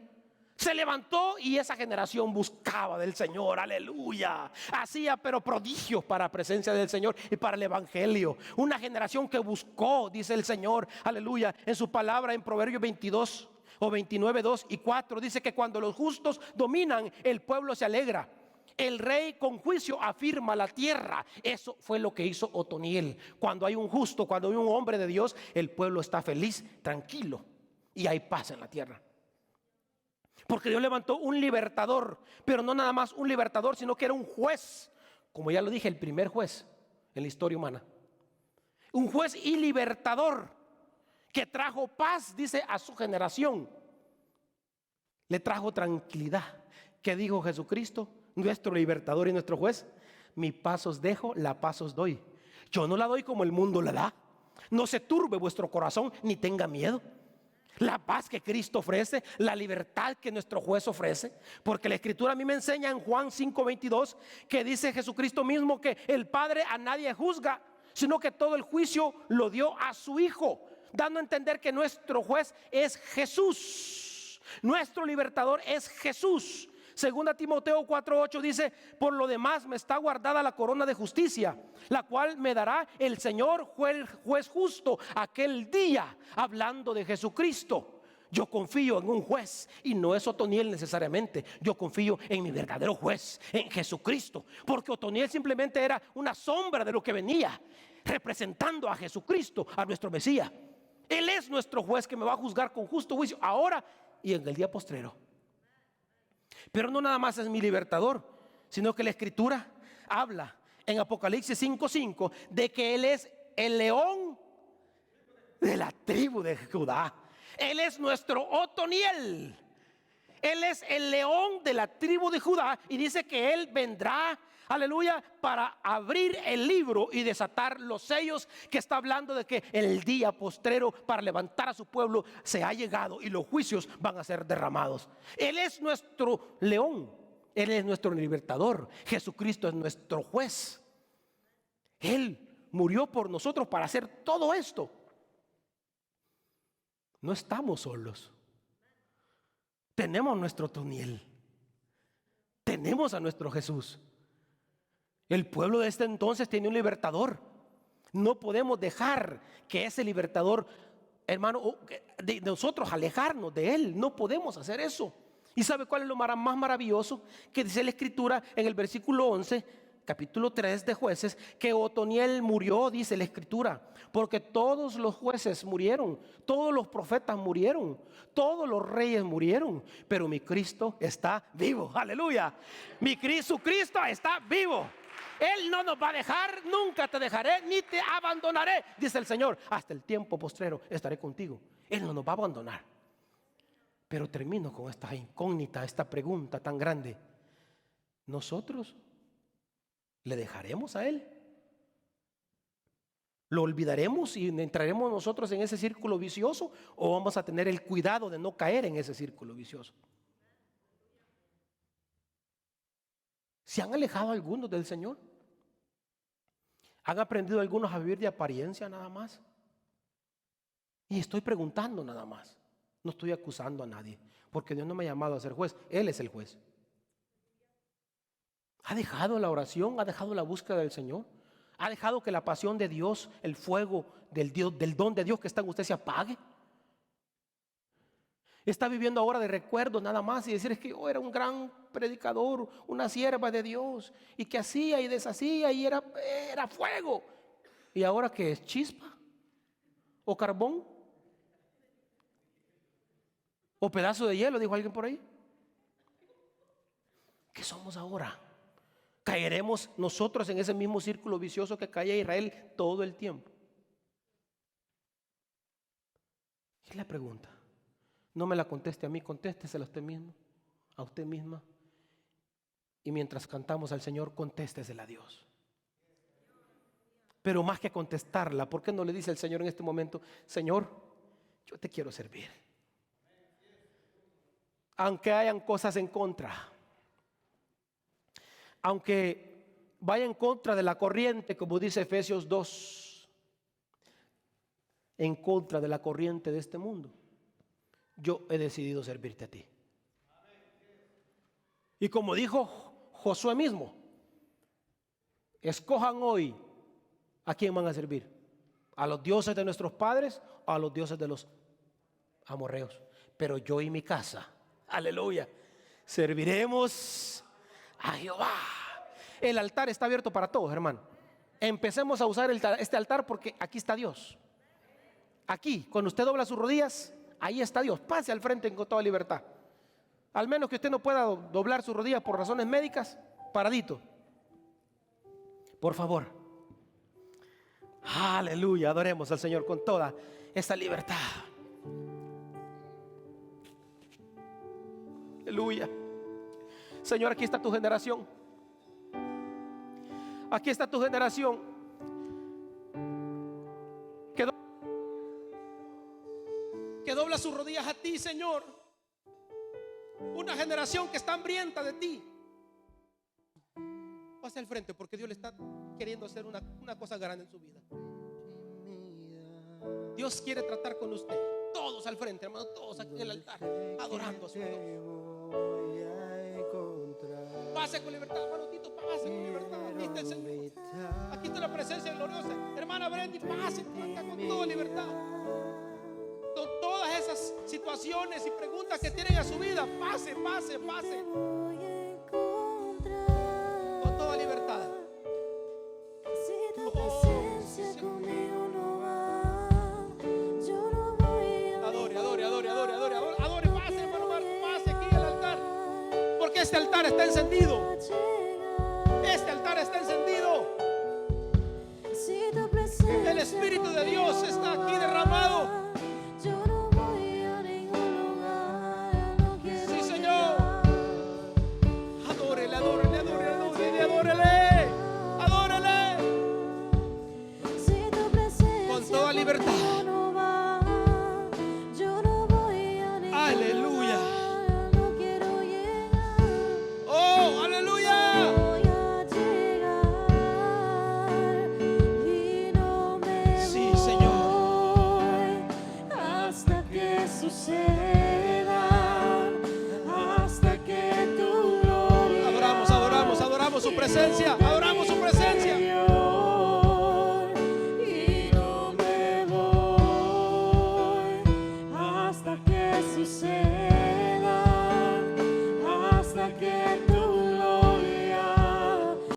Se levantó y esa generación buscaba del Señor, aleluya. Hacía pero prodigios para la presencia del Señor y para el evangelio. Una generación que buscó, dice el Señor, aleluya, en su palabra en Proverbios 22 o 29, 2 y 4. Dice que cuando los justos dominan, el pueblo se alegra. El rey con juicio afirma la tierra. Eso fue lo que hizo Otoniel. Cuando hay un justo, cuando hay un hombre de Dios, el pueblo está feliz, tranquilo, y hay paz en la tierra. Porque Dios levantó un libertador, pero no nada más un libertador, sino que era un juez. Como ya lo dije, el primer juez en la historia humana. Un juez y libertador que trajo paz, dice, a su generación. Le trajo tranquilidad. ¿Qué dijo Jesucristo? Nuestro libertador y nuestro juez: mi paz os dejo, la paz os doy. Yo no la doy como el mundo la da. No se turbe vuestro corazón ni tenga miedo. La paz que Cristo ofrece, la libertad que nuestro juez ofrece. Porque la Escritura a mí me enseña en Juan 5:22 que dice Jesucristo mismo que el Padre a nadie juzga, sino que todo el juicio lo dio a su Hijo. dando a entender que nuestro juez es Jesús, nuestro libertador es Jesús. Segunda Timoteo 4:8 dice: por lo demás me está guardada la corona de justicia, la cual me dará el Señor juez justo aquel día. Hablando de Jesucristo. Yo confío en un juez, y no es Otoniel necesariamente. Yo confío en mi verdadero juez, en Jesucristo, porque Otoniel simplemente era una sombra de lo que venía, representando a Jesucristo, a nuestro Mesías. Él es nuestro juez que me va a juzgar con justo juicio ahora y en el día postrero. Pero no nada más es mi libertador, sino que la Escritura habla en Apocalipsis 5:5 de que Él es el león de la tribu de Judá. Él es nuestro Otoniel. Él es el león de la tribu de Judá, y dice que Él vendrá, aleluya, para abrir el libro y desatar los sellos, que está hablando de que el día postrero para levantar a su pueblo se ha llegado y los juicios van a ser derramados. Él es nuestro león, Él es nuestro libertador. Jesucristo es nuestro juez. Él murió por nosotros para hacer todo esto. No estamos solos. Tenemos nuestro Otoniel. Tenemos a nuestro Jesús. El pueblo de este entonces tiene un libertador. No podemos dejar que ese libertador, hermano, de nosotros alejarnos de él. No podemos hacer eso. ¿Y sabe cuál es lo más maravilloso? Que dice la Escritura en el versículo 11, capítulo 3 de Jueces, que Otoniel murió, dice la Escritura, porque todos los jueces murieron, todos los profetas murieron, todos los reyes murieron, pero mi Cristo está vivo. Aleluya. Su Cristo está vivo. Él no nos va a dejar, nunca te dejaré ni te abandonaré, dice el Señor. Hasta el tiempo postrero estaré contigo. Él no nos va a abandonar. Pero termino con esta incógnita, esta pregunta tan grande. ¿Nosotros le dejaremos a Él? ¿Lo olvidaremos y entraremos nosotros en ese círculo vicioso, o vamos a tener el cuidado de no caer en ese círculo vicioso? ¿Se han alejado algunos del Señor? ¿Han aprendido algunos a vivir de apariencia nada más? Y estoy preguntando nada más. No estoy acusando a nadie, porque Dios no me ha llamado a ser juez. Él es el juez. ¿Ha dejado la oración? ¿Ha dejado la búsqueda del Señor? ¿Ha dejado que la pasión de Dios, el fuego del don de Dios que está en usted se apague? Está viviendo ahora de recuerdos nada más y decir: es que yo era un gran predicador, una sierva de Dios, y que hacía y deshacía y era fuego. ¿Y ahora qué es? ¿Chispa? ¿O carbón? ¿O pedazo de hielo? Dijo alguien por ahí. ¿Qué somos ahora? ¿Caeremos nosotros en ese mismo círculo vicioso que caía Israel todo el tiempo? Es la pregunta. No me la conteste a mí, contéstesela a usted mismo, a usted misma. Y mientras cantamos al Señor, contéstesela a Dios. Pero más que contestarla, ¿por qué no le dice el Señor en este momento: Señor, yo te quiero servir? Aunque hayan cosas en contra, aunque vaya en contra de la corriente, como dice Efesios 2, en contra de la corriente de este mundo, yo he decidido servirte a ti. Y como dijo Josué mismo: escojan hoy a quién van a servir, a los dioses de nuestros padres o a los dioses de los amorreos. Pero yo y mi casa, aleluya, serviremos a Jehová. El altar está abierto para todos, hermano. Empecemos a usar este altar, porque aquí está Dios. Aquí, cuando usted dobla sus rodillas, ahí está Dios. Pase al frente con toda libertad. Al menos que usted no pueda doblar sus rodillas por razones médicas, paradito. Por favor. Aleluya, adoremos al Señor con toda esta libertad. Aleluya. Señor, aquí está tu generación. Aquí está tu generación que dobla sus rodillas a ti, Señor. Una generación que está hambrienta de ti. Pase al frente, porque Dios le está queriendo hacer una cosa grande en su vida. Dios quiere tratar con usted. Todos al frente, hermano, todos aquí en el altar, adorando a su Dios. Pase con libertad, hermano Tito, pase con libertad. Aquí está el Señor. Aquí está la presencia gloriosa. Hermana Brandy, pase acá con toda libertad. Con todas esas situaciones y preguntas que tienen a su vida, pase, pase, pase. Con toda libertad. Adore, adore, adore, adore, adore, adore, pase, hermano Marco, pase aquí al altar. Porque este altar está encendido. Este altar está encendido. El Espíritu de Dios está aquí derramado. Sí, Señor. Adórele, adórele, adórele, adórele, adórele. Adórele. Con toda libertad.